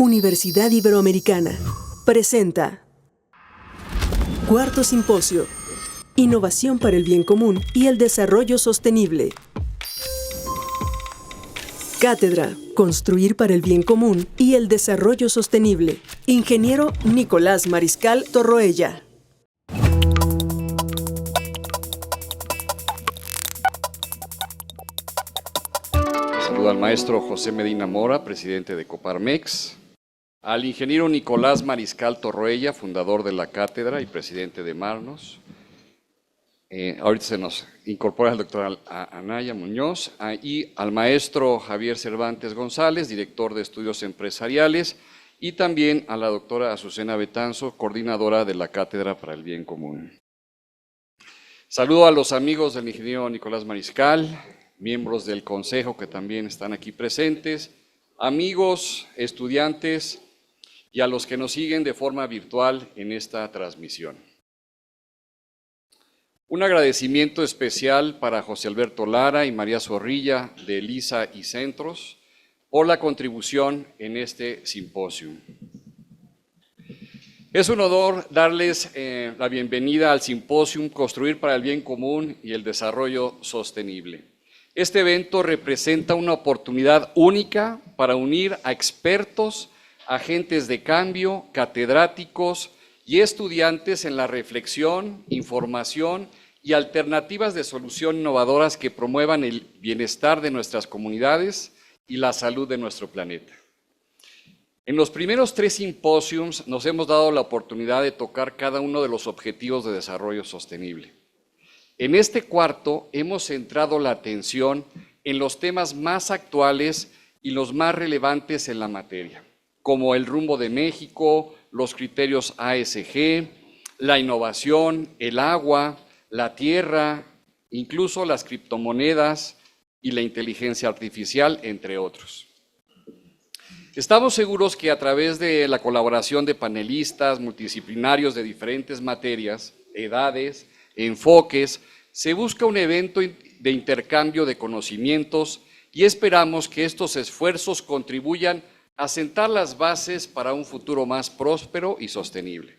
Universidad Iberoamericana presenta Cuarto Simposio: Innovación para el bien común y el desarrollo sostenible. Cátedra: Construir para el bien común y el desarrollo sostenible. Ingeniero Nicolás Mariscal Torroella. Saludo al maestro José Medina Mora, presidente de Coparmex, al ingeniero Nicolás Mariscal Torroella, fundador de la cátedra y presidente de Marnos. Ahorita se nos incorpora el doctor Anaya Muñoz, y al maestro Javier Cervantes González, director de estudios empresariales, y también a la doctora Azucena Betanzo, coordinadora de la Cátedra para el Bien Común. Saludo a los amigos del ingeniero Nicolás Mariscal, miembros del consejo que también están aquí presentes, amigos, estudiantes y a los que nos siguen de forma virtual en esta transmisión. Un agradecimiento especial para José Alberto Lara y María Zorrilla de Elisa y Centros por la contribución en este simposio. Es un honor darles la bienvenida al simposio Construir para el Bien Común y el Desarrollo Sostenible. Este evento representa una oportunidad única para unir a expertos, agentes de cambio, catedráticos y estudiantes en la reflexión, información y alternativas de solución innovadoras que promuevan el bienestar de nuestras comunidades y la salud de nuestro planeta. En los primeros 3 simposios nos hemos dado la oportunidad de tocar cada uno de los objetivos de desarrollo sostenible. En este cuarto hemos centrado la atención en los temas más actuales y los más relevantes en la materia, como el rumbo de México, los criterios ASG, la innovación, el agua, la tierra, incluso las criptomonedas y la inteligencia artificial, entre otros. Estamos seguros que a través de la colaboración de panelistas multidisciplinarios de diferentes materias, edades, enfoques, se busca un evento de intercambio de conocimientos y esperamos que estos esfuerzos contribuyan a sentar las bases para un futuro más próspero y sostenible.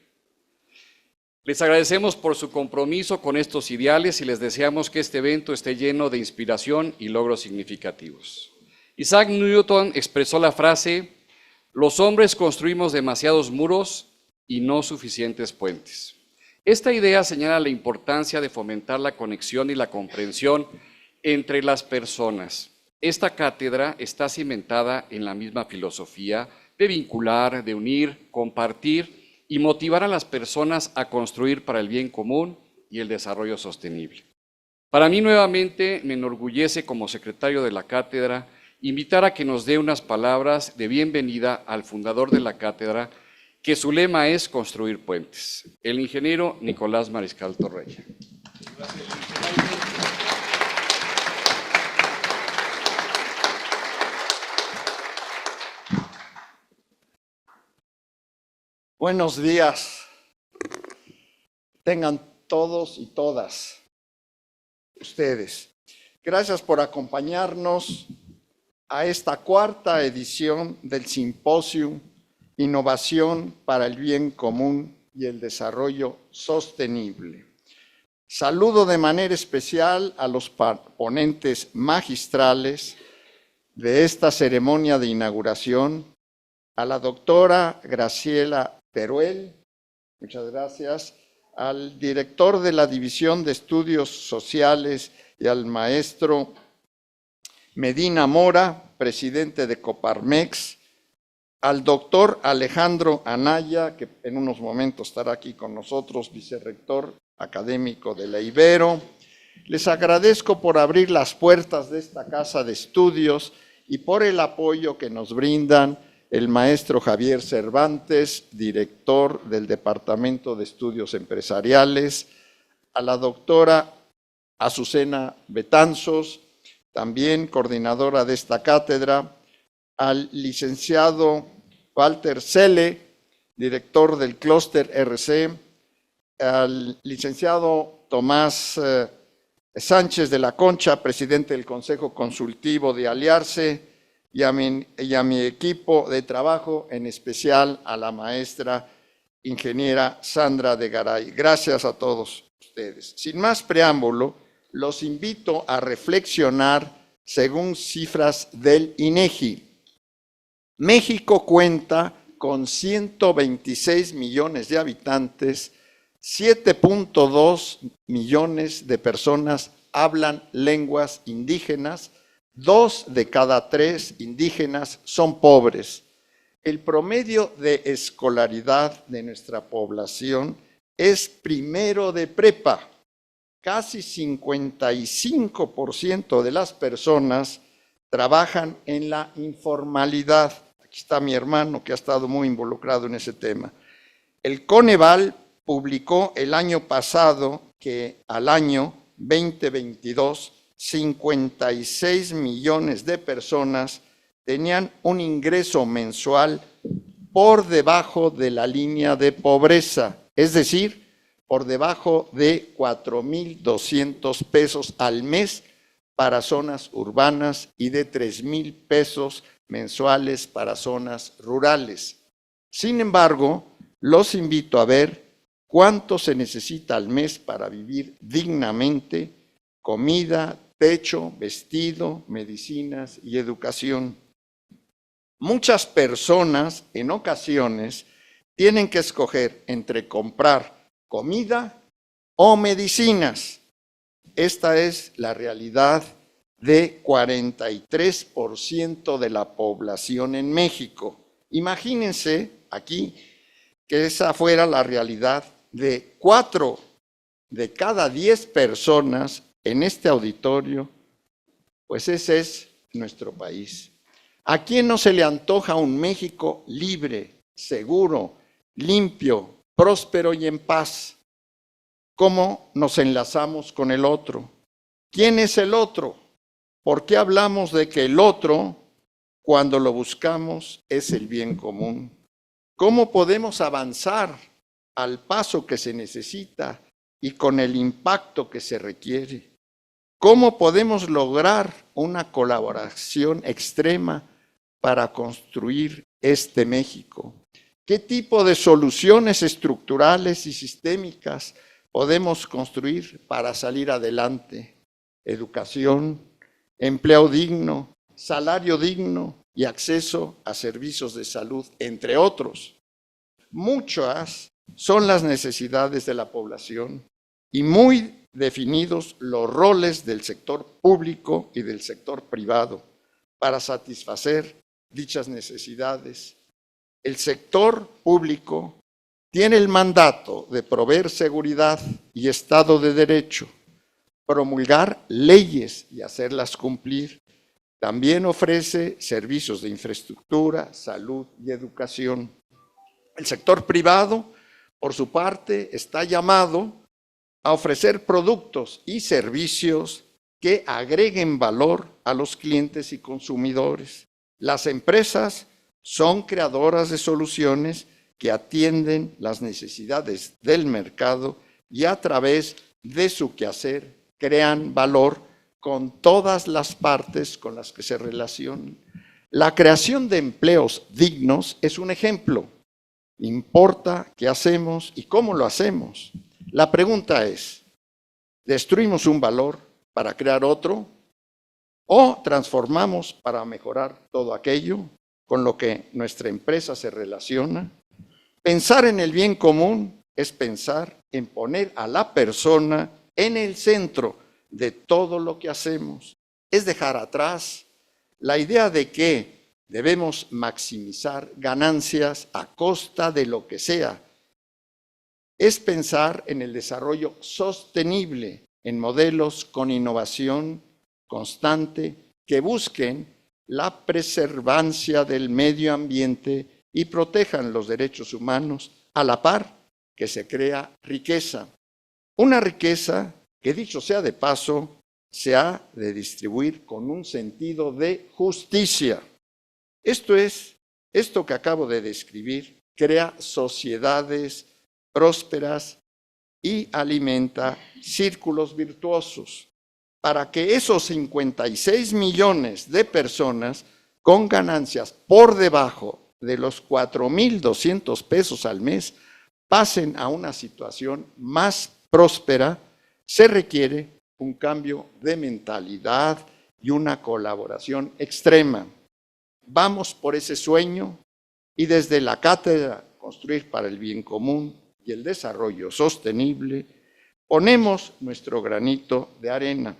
Les agradecemos por su compromiso con estos ideales y les deseamos que este evento esté lleno de inspiración y logros significativos. Isaac Newton expresó la frase: los hombres construimos demasiados muros y no suficientes puentes. Esta idea señala la importancia de fomentar la conexión y la comprensión entre las personas. Esta cátedra está cimentada en la misma filosofía de vincular, de unir, compartir y motivar a las personas a construir para el bien común y el desarrollo sostenible. Para mí, nuevamente, me enorgullece como secretario de la cátedra invitar a que nos dé unas palabras de bienvenida al fundador de la cátedra, que su lema es construir puentes, el ingeniero Nicolás Mariscal Torroella. Buenos días, tengan todos y todas ustedes. Gracias por acompañarnos a esta 4ª edición del Simposio Innovación para el Bien Común y el Desarrollo Sostenible. Saludo de manera especial a los ponentes magistrales de esta ceremonia de inauguración, a la doctora Graciela Teruel, muchas gracias, al director de la División de Estudios Sociales y al maestro Medina Mora, presidente de Coparmex, al doctor Alejandro Anaya, que en unos momentos estará aquí con nosotros, vicerrector académico de la Ibero. Les agradezco por abrir las puertas de esta casa de estudios y por el apoyo que nos brindan el maestro Javier Cervantes, director del Departamento de Estudios Empresariales, a la doctora Azucena Betanzos, también coordinadora de esta cátedra, al licenciado Walter Selle, director del clúster RC, al licenciado Tomás Sánchez de la Concha, presidente del Consejo Consultivo de Aliarse, y a mi equipo de trabajo, en especial a la maestra ingeniera Sandra de Garay. Gracias a todos ustedes. Sin más preámbulo, los invito a reflexionar según cifras del INEGI. México cuenta con 126 millones de habitantes, 7.2 millones de personas hablan lenguas indígenas, 2 de cada 3 indígenas son pobres. El promedio de escolaridad de nuestra población es primero de prepa. Casi 55% de las personas trabajan en la informalidad. Aquí está mi hermano que ha estado muy involucrado en ese tema. El Coneval publicó el año pasado que al año 2022, 56 millones de personas tenían un ingreso mensual por debajo de la línea de pobreza, es decir, por debajo de 4,200 pesos al mes para zonas urbanas y de 3,000 pesos mensuales para zonas rurales. Sin embargo, los invito a ver cuánto se necesita al mes para vivir dignamente: comida, techo, vestido, medicinas y educación. Muchas personas en ocasiones tienen que escoger entre comprar comida o medicinas. Esta es la realidad de 43% de la población en México. Imagínense aquí que esa fuera la realidad de 4 de cada 10 personas en este auditorio, pues ese es nuestro país. ¿A quién no se le antoja un México libre, seguro, limpio, próspero y en paz? ¿Cómo nos enlazamos con el otro? ¿Quién es el otro? ¿Por qué hablamos de que el otro, cuando lo buscamos, es el bien común? ¿Cómo podemos avanzar al paso que se necesita y con el impacto que se requiere? ¿Cómo podemos lograr una colaboración extrema para construir este México? ¿Qué tipo de soluciones estructurales y sistémicas podemos construir para salir adelante? Educación, empleo digno, salario digno y acceso a servicios de salud, entre otros. Muchas son las necesidades de la población y muy definidos los roles del sector público y del sector privado para satisfacer dichas necesidades. El sector público tiene el mandato de proveer seguridad y Estado de Derecho, promulgar leyes y hacerlas cumplir. También ofrece servicios de infraestructura, salud y educación. El sector privado, por su parte, está llamado a ofrecer productos y servicios que agreguen valor a los clientes y consumidores. Las empresas son creadoras de soluciones que atienden las necesidades del mercado y a través de su quehacer crean valor con todas las partes con las que se relacionan. La creación de empleos dignos es un ejemplo. Importa qué hacemos y cómo lo hacemos. La pregunta es, ¿destruimos un valor para crear otro? ¿O transformamos para mejorar todo aquello con lo que nuestra empresa se relaciona? Pensar en el bien común es pensar en poner a la persona en el centro de todo lo que hacemos. Es dejar atrás la idea de que debemos maximizar ganancias a costa de lo que sea. Es pensar en el desarrollo sostenible, en modelos con innovación constante que busquen la preservancia del medio ambiente y protejan los derechos humanos a la par que se crea riqueza. Una riqueza que, dicho sea de paso, se ha de distribuir con un sentido de justicia. Esto que acabo de describir crea sociedades prósperas y alimenta círculos virtuosos para que esos 56 millones de personas con ganancias por debajo de los 4,200 pesos al mes pasen a una situación más próspera, se requiere un cambio de mentalidad y una colaboración extrema. Vamos por ese sueño y desde la cátedra Construir para el Bien Común y el Desarrollo Sostenible ponemos nuestro granito de arena.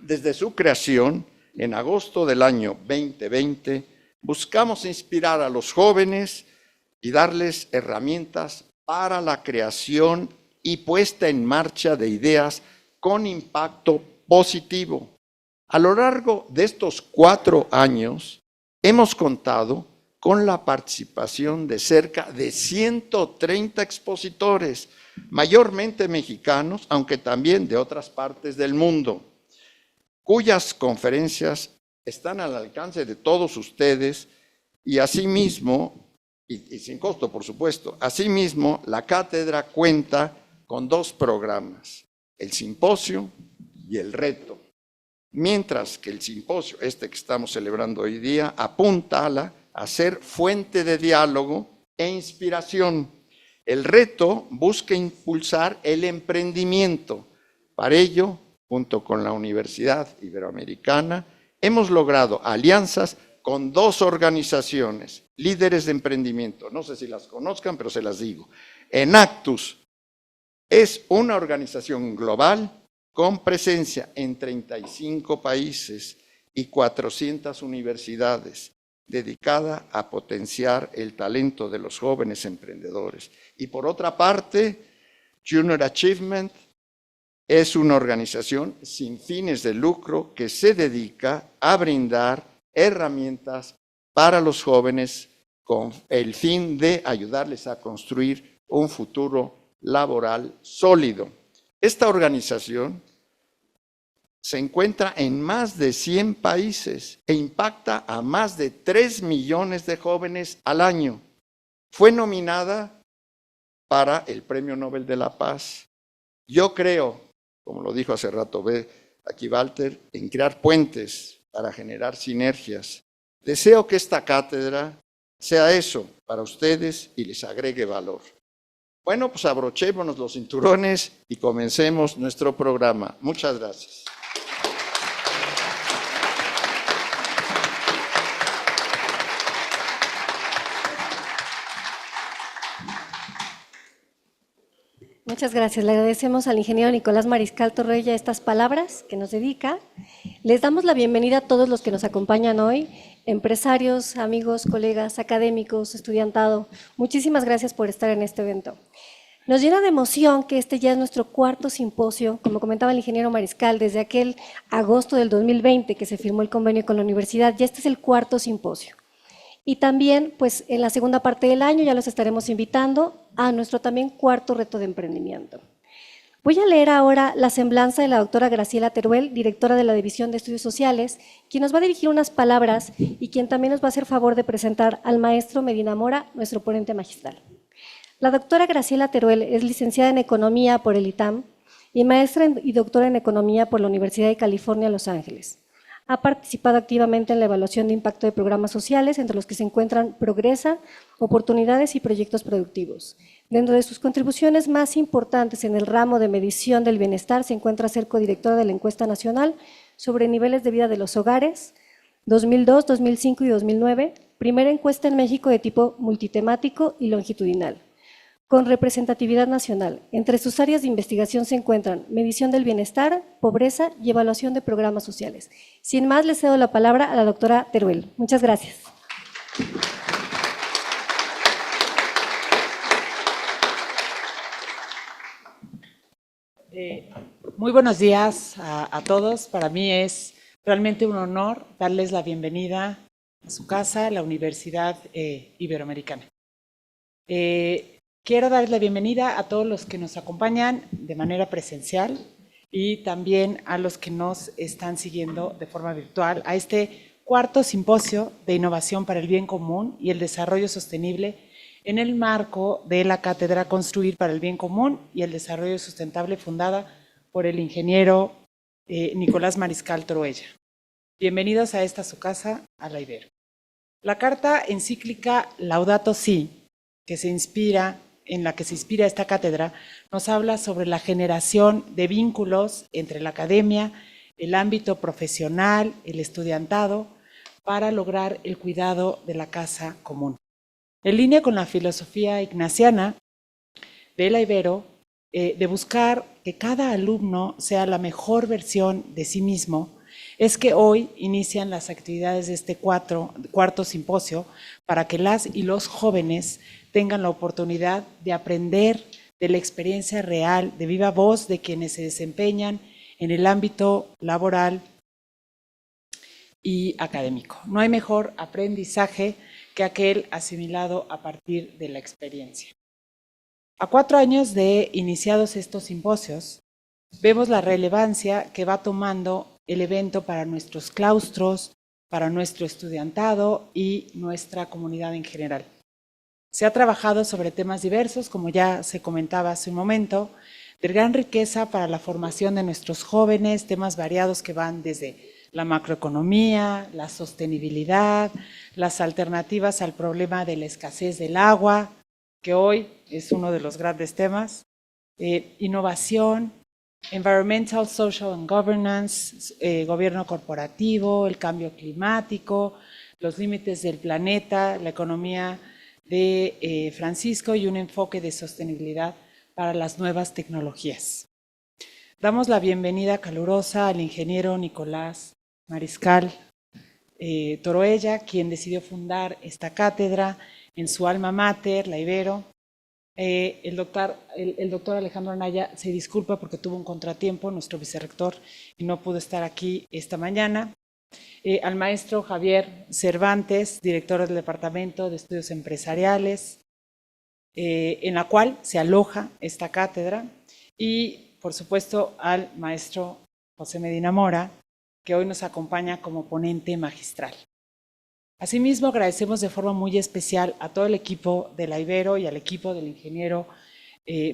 Desde su creación, en agosto del año 2020, buscamos inspirar a los jóvenes y darles herramientas para la creación y puesta en marcha de ideas con impacto positivo. A lo largo de estos 4 años, hemos contado con la participación de cerca de 130 expositores, mayormente mexicanos, aunque también de otras partes del mundo, cuyas conferencias están al alcance de todos ustedes y asimismo, y sin costo por supuesto, asimismo la cátedra cuenta con 2 programas, el simposio y el reto, mientras que el simposio, este que estamos celebrando hoy día, apunta a ser fuente de diálogo e inspiración. El reto busca impulsar el emprendimiento. Para ello, junto con la Universidad Iberoamericana, hemos logrado alianzas con 2 organizaciones, líderes de emprendimiento. No sé si las conozcan, pero se las digo. Enactus es una organización global con presencia en 35 países y 400 universidades, dedicada a potenciar el talento de los jóvenes emprendedores. Y por otra parte, Junior Achievement es una organización sin fines de lucro que se dedica a brindar herramientas para los jóvenes con el fin de ayudarles a construir un futuro laboral sólido. Esta organización se encuentra en más de 100 países e impacta a más de 3 millones de jóvenes al año. Fue nominada para el Premio Nobel de la Paz. Yo creo, como lo dijo hace rato aquí Walter, en crear puentes para generar sinergias. Deseo que esta cátedra sea eso para ustedes y les agregue valor. Bueno, pues abrochémonos los cinturones y comencemos nuestro programa. Muchas gracias. Muchas gracias. Le agradecemos al ingeniero Nicolás Mariscal Torroella estas palabras que nos dedica. Les damos la bienvenida a todos los que nos acompañan hoy, empresarios, amigos, colegas, académicos, estudiantado. Muchísimas gracias por estar en este evento. Nos llena de emoción que este ya es nuestro 4º simposio, como comentaba el ingeniero Mariscal, desde aquel agosto del 2020 que se firmó el convenio con la universidad, ya este es el 4º simposio. Y también, pues, en la segunda parte del año ya los estaremos invitando a nuestro también 4º reto de emprendimiento. Voy a leer ahora la semblanza de la doctora Graciela Teruel, directora de la División de Estudios Sociales, quien nos va a dirigir unas palabras y quien también nos va a hacer favor de presentar al maestro Medina Mora, nuestro ponente magistral. La doctora Graciela Teruel es licenciada en Economía por el ITAM y maestra y doctora en Economía por la Universidad de California, Los Ángeles. Ha participado activamente en la evaluación de impacto de programas sociales, entre los que se encuentran Progresa, Oportunidades y Proyectos Productivos. Dentro de sus contribuciones más importantes en el ramo de medición del bienestar se encuentra ser codirectora de la Encuesta Nacional sobre Niveles de Vida de los Hogares, 2002, 2005 y 2009, primera encuesta en México de tipo multitemático y longitudinal, con representatividad nacional. Entre sus áreas de investigación se encuentran medición del bienestar, pobreza y evaluación de programas sociales. Sin más, le cedo la palabra a la doctora Teruel. Muchas gracias. Muy buenos días a todos. Para mí es realmente un honor darles la bienvenida a su casa, la Universidad Iberoamericana. Quiero darles la bienvenida a todos los que nos acompañan de manera presencial y también a los que nos están siguiendo de forma virtual a este 4º simposio de innovación para el bien común y el desarrollo sostenible en el marco de la cátedra Construir para el Bien Común y el Desarrollo Sustentable fundada por el ingeniero Nicolás Mariscal Torroella. Bienvenidos a esta su casa, a la Ibero. La carta encíclica Laudato Si, en la que se inspira esta cátedra, nos habla sobre la generación de vínculos entre la academia, el ámbito profesional, el estudiantado, para lograr el cuidado de la casa común. En línea con la filosofía ignaciana de la Ibero, de buscar que cada alumno sea la mejor versión de sí mismo, es que hoy inician las actividades de este cuarto simposio para que las y los jóvenes tengan la oportunidad de aprender de la experiencia real, de viva voz de quienes se desempeñan en el ámbito laboral y académico. No hay mejor aprendizaje que aquel asimilado a partir de la experiencia. A 4 años de iniciados estos simposios, vemos la relevancia que va tomando el evento para nuestros claustros, para nuestro estudiantado y nuestra comunidad en general. Se ha trabajado sobre temas diversos, como ya se comentaba hace un momento, de gran riqueza para la formación de nuestros jóvenes, temas variados que van desde la macroeconomía, la sostenibilidad, las alternativas al problema de la escasez del agua, que hoy es uno de los grandes temas, innovación, environmental, social and governance, gobierno corporativo, el cambio climático, los límites del planeta, la economía de Francisco y un enfoque de sostenibilidad para las nuevas tecnologías. Damos la bienvenida calurosa al ingeniero Nicolás Mariscal Toroella, quien decidió fundar esta cátedra en su alma mater, la Ibero. El doctor Alejandro Anaya se disculpa porque tuvo un contratiempo, nuestro vicerrector, y no pudo estar aquí esta mañana. Al maestro Javier Cervantes, director del Departamento de Estudios Empresariales, en la cual se aloja esta cátedra, y por supuesto al maestro José Medina Mora, que hoy nos acompaña como ponente magistral. Asimismo, agradecemos de forma muy especial a todo el equipo de la Ibero y al equipo del ingeniero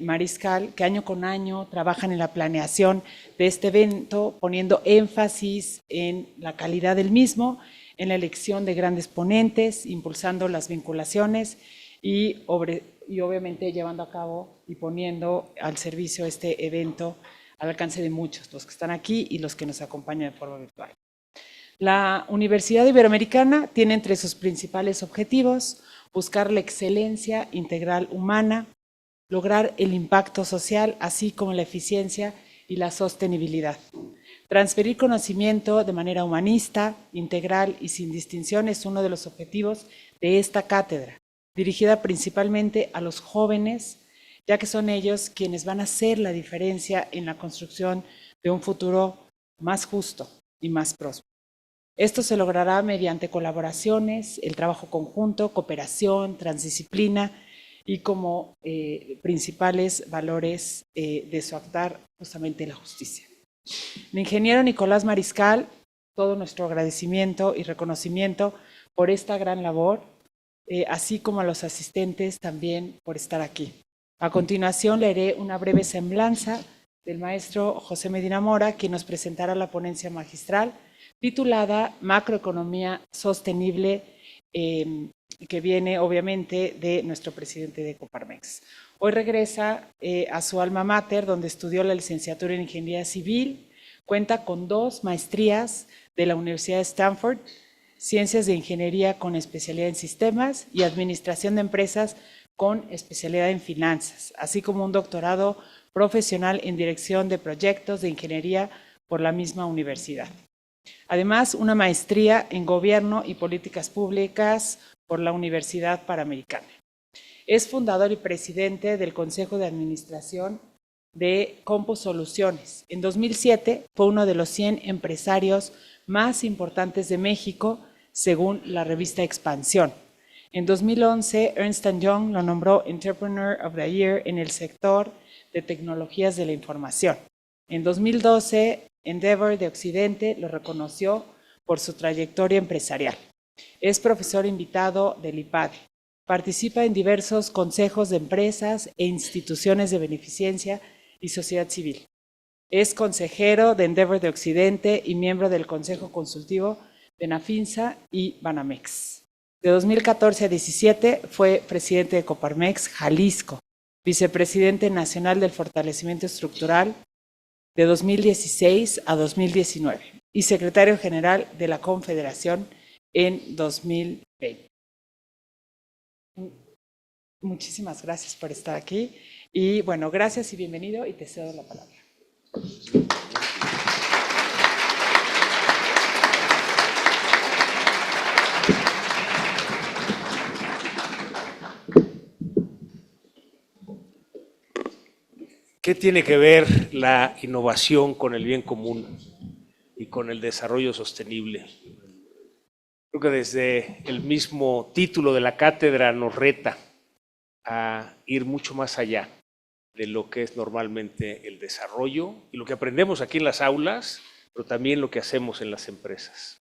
Mariscal, que año con año trabajan en la planeación de este evento, poniendo énfasis en la calidad del mismo, en la elección de grandes ponentes, impulsando las vinculaciones y obviamente llevando a cabo y poniendo al servicio este evento al alcance de muchos, los que están aquí y los que nos acompañan de forma virtual. La Universidad Iberoamericana tiene entre sus principales objetivos buscar la excelencia integral humana, lograr el impacto social, así como la eficiencia y la sostenibilidad. Transferir conocimiento de manera humanista, integral y sin distinción es uno de los objetivos de esta cátedra, dirigida principalmente a los jóvenes, ya que son ellos quienes van a hacer la diferencia en la construcción de un futuro más justo y más próspero. Esto se logrará mediante colaboraciones, el trabajo conjunto, cooperación, transdisciplina y como principales valores de su actuar justamente la justicia. El ingeniero Nicolás Mariscal, todo nuestro agradecimiento y reconocimiento por esta gran labor, así como a los asistentes también por estar aquí. A continuación leeré una breve semblanza del maestro José Medina Mora, quien nos presentará la ponencia magistral titulada Macroeconomía Sostenible, que viene obviamente de nuestro presidente de Coparmex. Hoy regresa a su alma mater, donde estudió la licenciatura en Ingeniería Civil, cuenta con 2 maestrías de la Universidad de Stanford, Ciencias de Ingeniería con especialidad en Sistemas y Administración de Empresas con especialidad en Finanzas, así como un doctorado profesional en Dirección de Proyectos de Ingeniería por la misma universidad. Además, una maestría en Gobierno y Políticas Públicas por la Universidad Panamericana. Es fundador y presidente del Consejo de Administración de Compus Soluciones. En 2007 fue uno de los 100 empresarios más importantes de México, según la revista Expansión. En 2011, Ernst & Young lo nombró Entrepreneur of the Year en el sector de tecnologías de la información. En 2012, Endeavor de Occidente lo reconoció por su trayectoria empresarial. Es profesor invitado del IPADE. Participa en diversos consejos de empresas e instituciones de beneficencia y sociedad civil. Es consejero de Endeavor de Occidente y miembro del Consejo Consultivo de Nafinsa y Banamex. De 2014 a 2017 fue presidente de Coparmex Jalisco, vicepresidente nacional del fortalecimiento estructural de 2016 a 2019 y secretario general de la Confederación en 2020. Muchísimas gracias por estar aquí y bueno, gracias y bienvenido y te cedo la palabra. ¿Qué tiene que ver la innovación con el bien común y con el desarrollo sostenible? Creo que desde el mismo título de la cátedra nos reta a ir mucho más allá de lo que es normalmente el desarrollo y lo que aprendemos aquí en las aulas, pero también lo que hacemos en las empresas.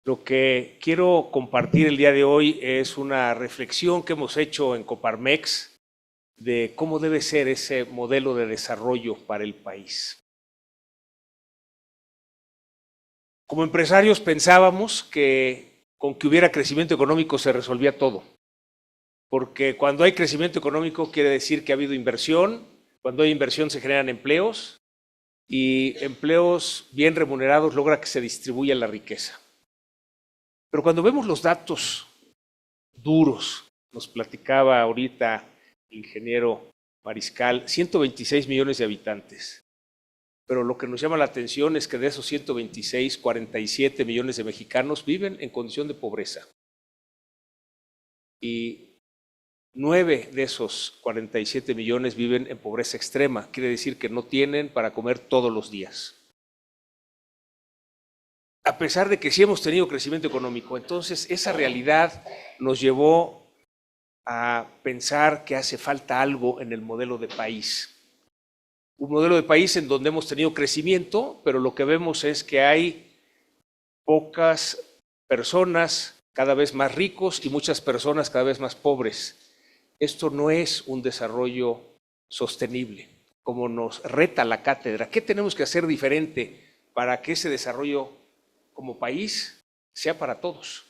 Lo que quiero compartir el día de hoy es una reflexión que hemos hecho en Coparmex de cómo debe ser ese modelo de desarrollo para el país. Como empresarios pensábamos que con que hubiera crecimiento económico se resolvía todo, porque cuando hay crecimiento económico quiere decir que ha habido inversión, cuando hay inversión se generan empleos y empleos bien remunerados logra que se distribuya la riqueza. Pero cuando vemos los datos duros, nos platicaba ahorita el ingeniero Mariscal, 126 millones de habitantes. Pero lo que nos llama la atención es que de esos 126, 47 millones de mexicanos viven en condición de pobreza. Y 9 de esos 47 millones viven en pobreza extrema. Quiere decir que no tienen para comer todos los días. A pesar de que sí hemos tenido crecimiento económico, entonces esa realidad nos llevó a pensar que hace falta algo en el modelo de país. Un modelo de país en donde hemos tenido crecimiento, pero lo que vemos es que hay pocas personas cada vez más ricos y muchas personas cada vez más pobres. Esto no es un desarrollo sostenible, como nos reta la cátedra. ¿Qué tenemos que hacer diferente para que ese desarrollo como país sea para todos?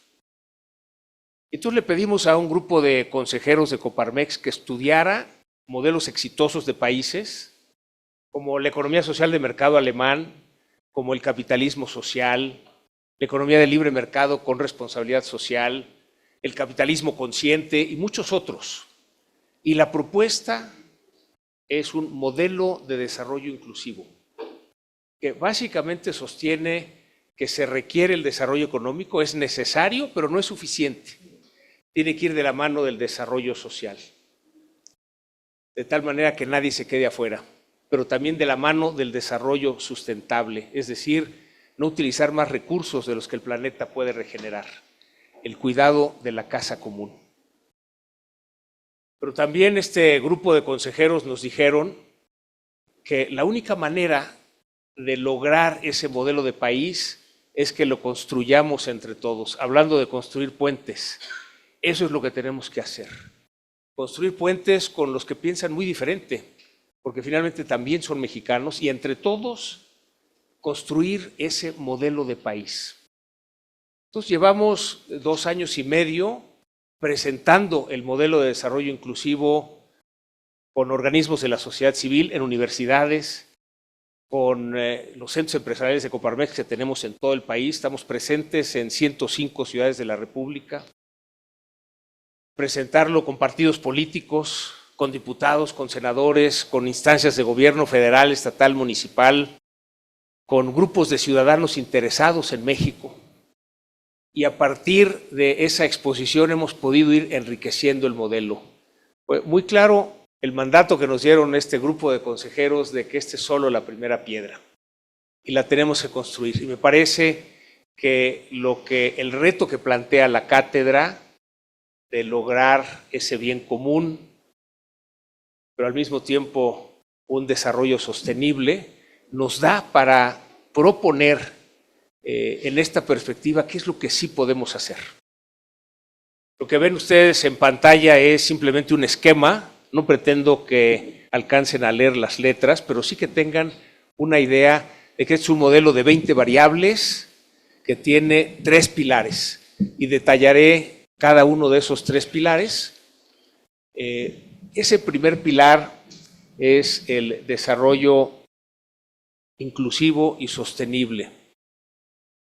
Entonces le pedimos a un grupo de consejeros de Coparmex que estudiara modelos exitosos de países como la economía social de mercado alemán, como el capitalismo social, la economía de libre mercado con responsabilidad social, el capitalismo consciente y muchos otros. Y la propuesta es un modelo de desarrollo inclusivo, que básicamente sostiene que se requiere el desarrollo económico, es necesario, pero no es suficiente. Tiene que ir de la mano del desarrollo social, de tal manera que nadie se quede afuera, pero también de la mano del desarrollo sustentable, es decir, no utilizar más recursos de los que el planeta puede regenerar, el cuidado de la casa común. Pero también este grupo de consejeros nos dijeron que la única manera de lograr ese modelo de país es que lo construyamos entre todos, hablando de construir puentes. Eso es lo que tenemos que hacer, construir puentes con los que piensan muy diferente, porque finalmente también son mexicanos, y entre todos construir ese modelo de país. Entonces llevamos 2 años y medio presentando el modelo de desarrollo inclusivo con organismos de la sociedad civil en universidades, con los centros empresariales de Coparmex que tenemos en todo el país. Estamos presentes en 105 ciudades de la República. Presentarlo con partidos políticos, con diputados, con senadores, con instancias de gobierno federal, estatal, municipal, con grupos de ciudadanos interesados en México. Y a partir de esa exposición hemos podido ir enriqueciendo el modelo. Fue muy claro el mandato que nos dieron este grupo de consejeros de que este es solo la primera piedra y la tenemos que construir. Y me parece que el reto que plantea la cátedra de lograr ese bien común, pero al mismo tiempo un desarrollo sostenible, nos da para proponer en esta perspectiva qué es lo que sí podemos hacer. Lo que ven ustedes en pantalla es simplemente un esquema. No pretendo que alcancen a leer las letras, pero sí que tengan una idea de que es un modelo de 20 variables que tiene 3 pilares, y detallaré cada uno de esos 3 pilares. Ese primer pilar es el desarrollo inclusivo y sostenible,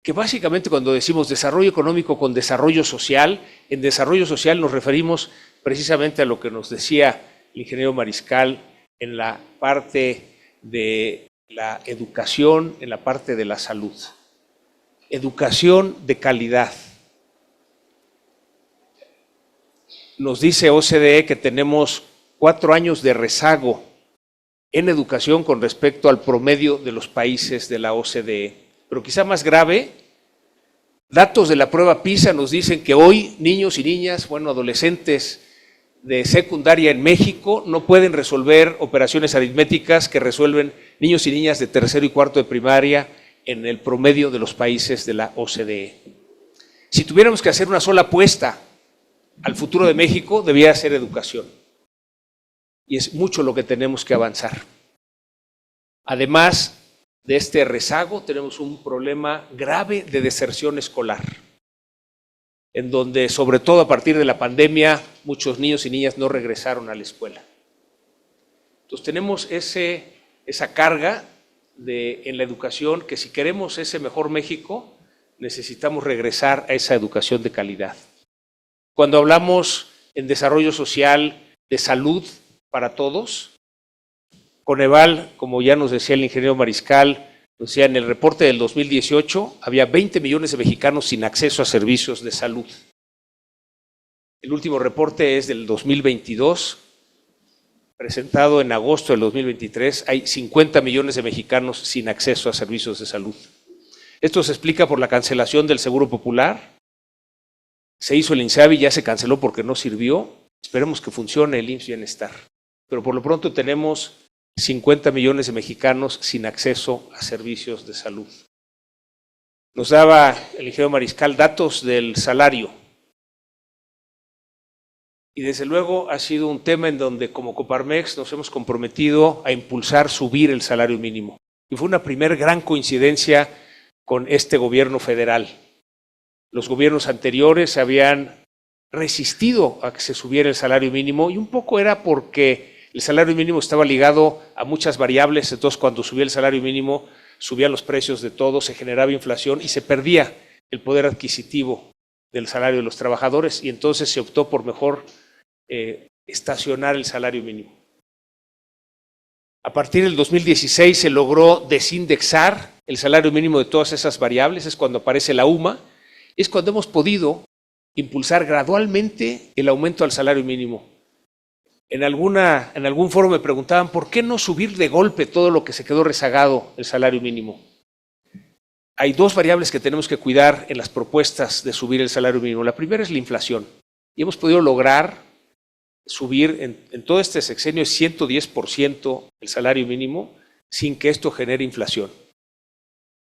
que básicamente cuando decimos desarrollo económico con desarrollo social, en desarrollo social nos referimos precisamente a lo que nos decía el ingeniero Mariscal en la parte de la educación, en la parte de la salud. Educación de calidad. Nos dice OCDE que tenemos 4 años de rezago en educación con respecto al promedio de los países de la OCDE. Pero quizá más grave, datos de la prueba PISA nos dicen que hoy niños y niñas, adolescentes de secundaria en México no pueden resolver operaciones aritméticas que resuelven niños y niñas de tercero y cuarto de primaria en el promedio de los países de la OCDE. Si tuviéramos que hacer una sola apuesta al futuro de México, debía ser educación. Y es mucho lo que tenemos que avanzar. Además de este rezago, tenemos un problema grave de deserción escolar, en donde, sobre todo a partir de la pandemia, muchos niños y niñas no regresaron a la escuela. Entonces tenemos esa carga en la educación, que si queremos ese mejor México, necesitamos regresar a esa educación de calidad. Cuando hablamos en desarrollo social, de salud para todos, Coneval, como ya nos decía el ingeniero Mariscal, nos decía en el reporte del 2018, había 20 millones de mexicanos sin acceso a servicios de salud. El último reporte es del 2022, presentado en agosto del 2023, hay 50 millones de mexicanos sin acceso a servicios de salud. Esto se explica por la cancelación del Seguro Popular. Se hizo el INSABI, ya se canceló porque no sirvió. Esperemos que funcione el IMSS Bienestar. Pero por lo pronto tenemos 50 millones de mexicanos sin acceso a servicios de salud. Nos daba el ingeniero Mariscal datos del salario. Y desde luego ha sido un tema en donde como Coparmex nos hemos comprometido a impulsar subir el salario mínimo. Y fue una primera gran coincidencia con este gobierno federal. Los gobiernos anteriores habían resistido a que se subiera el salario mínimo y un poco era porque el salario mínimo estaba ligado a muchas variables, entonces cuando subía el salario mínimo subían los precios de todo, se generaba inflación y se perdía el poder adquisitivo del salario de los trabajadores y entonces se optó por mejor estacionar el salario mínimo. A partir del 2016 se logró desindexar el salario mínimo de todas esas variables, es cuando aparece la UMA, es cuando hemos podido impulsar gradualmente el aumento al salario mínimo. En algún foro me preguntaban, ¿por qué no subir de golpe todo lo que se quedó rezagado el salario mínimo? Hay 2 variables que tenemos que cuidar en las propuestas de subir el salario mínimo. La primera es la inflación. Y hemos podido lograr subir en todo este sexenio 110% el salario mínimo sin que esto genere inflación.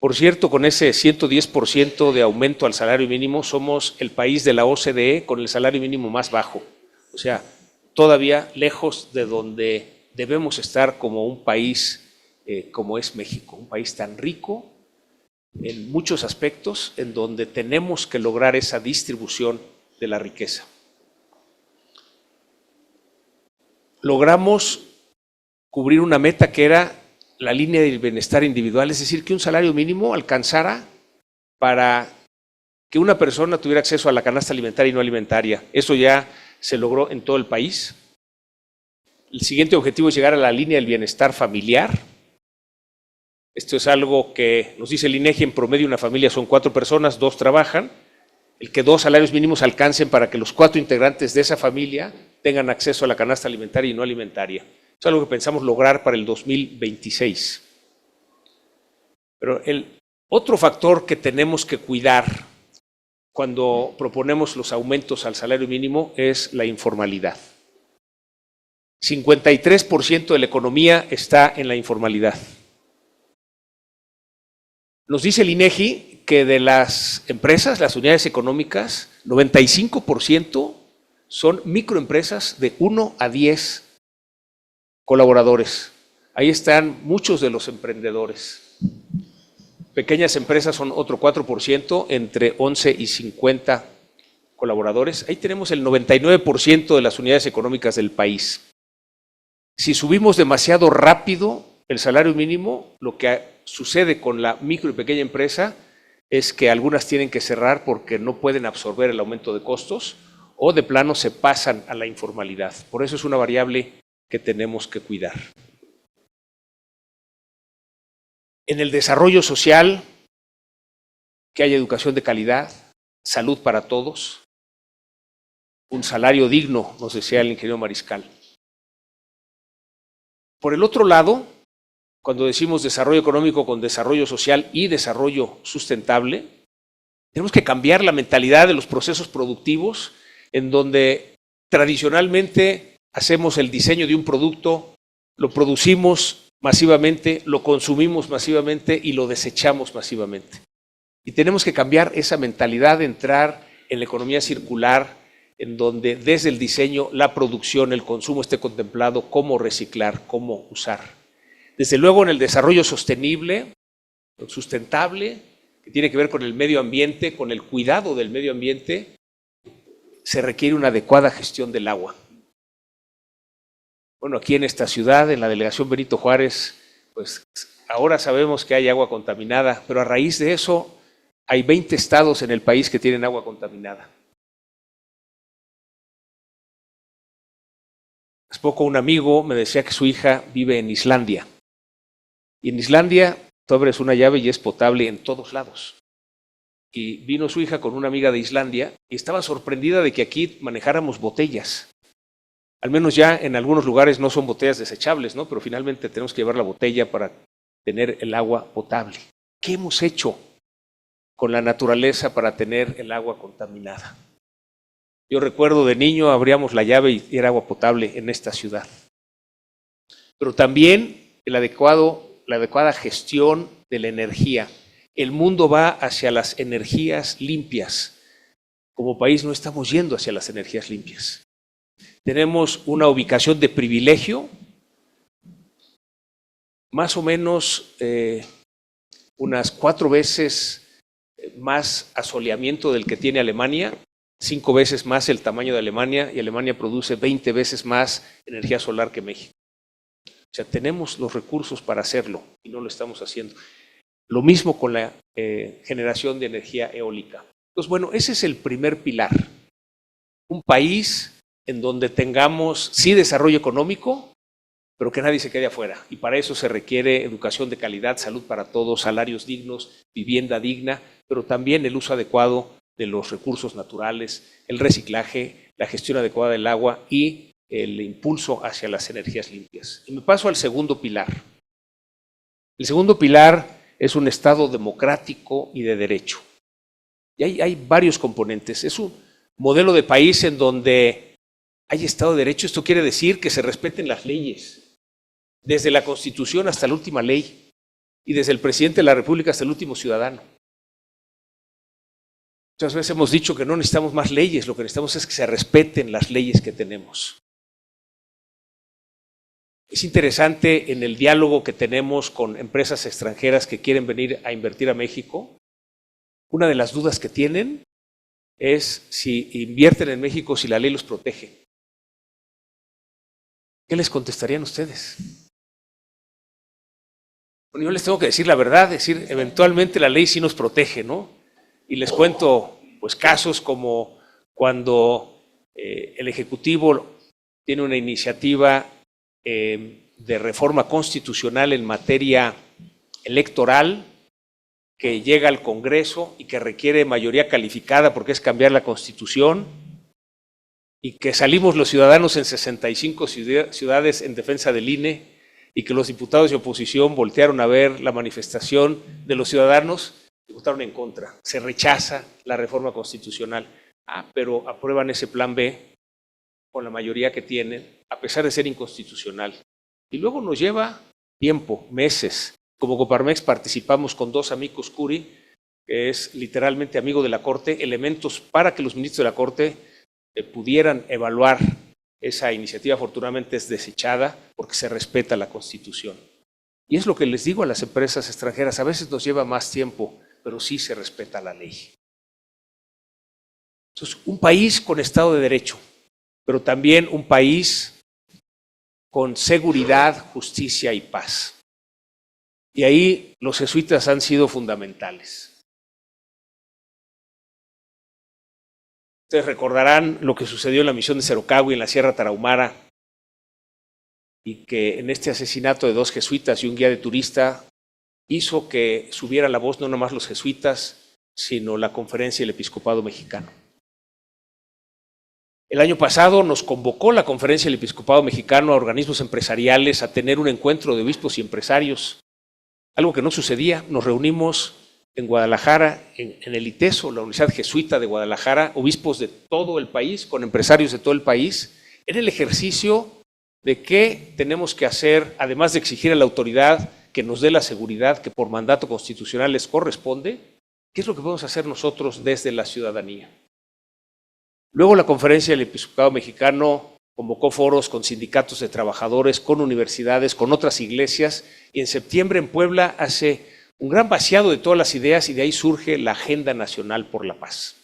Por cierto, con ese 110% de aumento al salario mínimo, somos el país de la OCDE con el salario mínimo más bajo. O sea, todavía lejos de donde debemos estar como un país como es México, un país tan rico en muchos aspectos, en donde tenemos que lograr esa distribución de la riqueza. Logramos cubrir una meta que era la línea del bienestar individual, es decir, que un salario mínimo alcanzara para que una persona tuviera acceso a la canasta alimentaria y no alimentaria. Eso ya se logró en todo el país. El siguiente objetivo es llegar a la línea del bienestar familiar. Esto es algo que nos dice el INEGI, en promedio una familia son 4 personas, 2 trabajan. El que 2 salarios mínimos alcancen para que los 4 integrantes de esa familia tengan acceso a la canasta alimentaria y no alimentaria. Es algo que pensamos lograr para el 2026. Pero el otro factor que tenemos que cuidar cuando proponemos los aumentos al salario mínimo es la informalidad. 53% de la economía está en la informalidad. Nos dice el INEGI que de las empresas, las unidades económicas, 95% son microempresas de 1 a 10 colaboradores. Ahí están muchos de los emprendedores. Pequeñas empresas son otro 4%, entre 11 y 50 colaboradores. Ahí tenemos el 99% de las unidades económicas del país. Si subimos demasiado rápido el salario mínimo, lo que sucede con la micro y pequeña empresa es que algunas tienen que cerrar porque no pueden absorber el aumento de costos o de plano se pasan a la informalidad. Por eso es una variable que tenemos que cuidar. En el desarrollo social, que haya educación de calidad, salud para todos, un salario digno, nos decía el ingeniero Mariscal. Por el otro lado, cuando decimos desarrollo económico con desarrollo social y desarrollo sustentable, tenemos que cambiar la mentalidad de los procesos productivos en donde tradicionalmente hacemos el diseño de un producto, lo producimos masivamente, lo consumimos masivamente y lo desechamos masivamente. Y tenemos que cambiar esa mentalidad de entrar en la economía circular, en donde desde el diseño, la producción, el consumo esté contemplado, cómo reciclar, cómo usar. Desde luego en el desarrollo sostenible, sustentable, que tiene que ver con el medio ambiente, con el cuidado del medio ambiente, se requiere una adecuada gestión del agua. Bueno, aquí en esta ciudad, en la delegación Benito Juárez, pues ahora sabemos que hay agua contaminada, pero a raíz de eso hay 20 estados en el país que tienen agua contaminada. Hace poco un amigo me decía que su hija vive en Islandia. Y en Islandia tú abres una llave y es potable en todos lados. Y vino su hija con una amiga de Islandia y estaba sorprendida de que aquí manejáramos botellas. Al menos ya en algunos lugares no son botellas desechables, ¿no? Pero finalmente tenemos que llevar la botella para tener el agua potable. ¿Qué hemos hecho con la naturaleza para tener el agua contaminada? Yo recuerdo de niño abríamos la llave y era agua potable en esta ciudad. Pero también la adecuada gestión de la energía. El mundo va hacia las energías limpias. Como país no estamos yendo hacia las energías limpias. Tenemos una ubicación de privilegio, más o menos unas 4 veces más asoleamiento del que tiene Alemania, 5 veces más el tamaño de Alemania, y Alemania produce 20 veces más energía solar que México. O sea, tenemos los recursos para hacerlo y no lo estamos haciendo. Lo mismo con la generación de energía eólica. Entonces, bueno, ese es el primer pilar. Un país en donde tengamos, sí, desarrollo económico, pero que nadie se quede afuera. Y para eso se requiere educación de calidad, salud para todos, salarios dignos, vivienda digna, pero también el uso adecuado de los recursos naturales, el reciclaje, la gestión adecuada del agua y el impulso hacia las energías limpias. Y me paso al segundo pilar. El segundo pilar es un Estado democrático y de derecho. Y hay varios componentes. Es un modelo de país en donde hay Estado de Derecho. Esto quiere decir que se respeten las leyes, desde la Constitución hasta la última ley, y desde el presidente de la República hasta el último ciudadano. Muchas veces hemos dicho que no necesitamos más leyes, lo que necesitamos es que se respeten las leyes que tenemos. Es interesante en el diálogo que tenemos con empresas extranjeras que quieren venir a invertir a México. Una de las dudas que tienen es si invierten en México, si la ley los protege. ¿Qué les contestarían ustedes? Bueno, yo les tengo que decir la verdad, decir, eventualmente la ley sí nos protege, ¿no? Y les cuento pues casos como cuando el Ejecutivo tiene una iniciativa de reforma constitucional en materia electoral que llega al Congreso y que requiere mayoría calificada porque es cambiar la Constitución, y que salimos los ciudadanos en 65 ciudades en defensa del INE, y que los diputados de oposición voltearon a ver la manifestación de los ciudadanos y votaron en contra. Se rechaza la reforma constitucional, pero aprueban ese plan B con la mayoría que tienen, a pesar de ser inconstitucional. Y luego nos lleva tiempo, meses. Como Coparmex participamos con 2 amicus curiae, que es literalmente amigo de la Corte, elementos para que los ministros de la Corte pudieran evaluar Esa iniciativa afortunadamente es desechada porque se respeta la Constitución. Y es lo que les digo a las empresas extranjeras, a veces nos lleva más tiempo, pero sí se respeta la ley. Entonces, un país con Estado de Derecho, pero también un país con seguridad, justicia y paz. Y ahí los jesuitas han sido fundamentales. Ustedes recordarán lo que sucedió en la misión de Cerocagui en la Sierra Tarahumara y que en este asesinato de 2 jesuitas y un guía de turista hizo que subiera la voz no nomás los jesuitas, sino la Conferencia del Episcopado Mexicano. El año pasado nos convocó la Conferencia del Episcopado Mexicano a organismos empresariales a tener un encuentro de obispos y empresarios, algo que no sucedía. Nos reunimos en Guadalajara, en el ITESO, la Universidad Jesuita de Guadalajara, obispos de todo el país, con empresarios de todo el país, en el ejercicio de qué tenemos que hacer, además de exigir a la autoridad que nos dé la seguridad que por mandato constitucional les corresponde, qué es lo que podemos hacer nosotros desde la ciudadanía. Luego la Conferencia del Episcopado Mexicano convocó foros con sindicatos de trabajadores, con universidades, con otras iglesias, y en septiembre en Puebla hace un gran vaciado de todas las ideas y de ahí surge la Agenda Nacional por la Paz.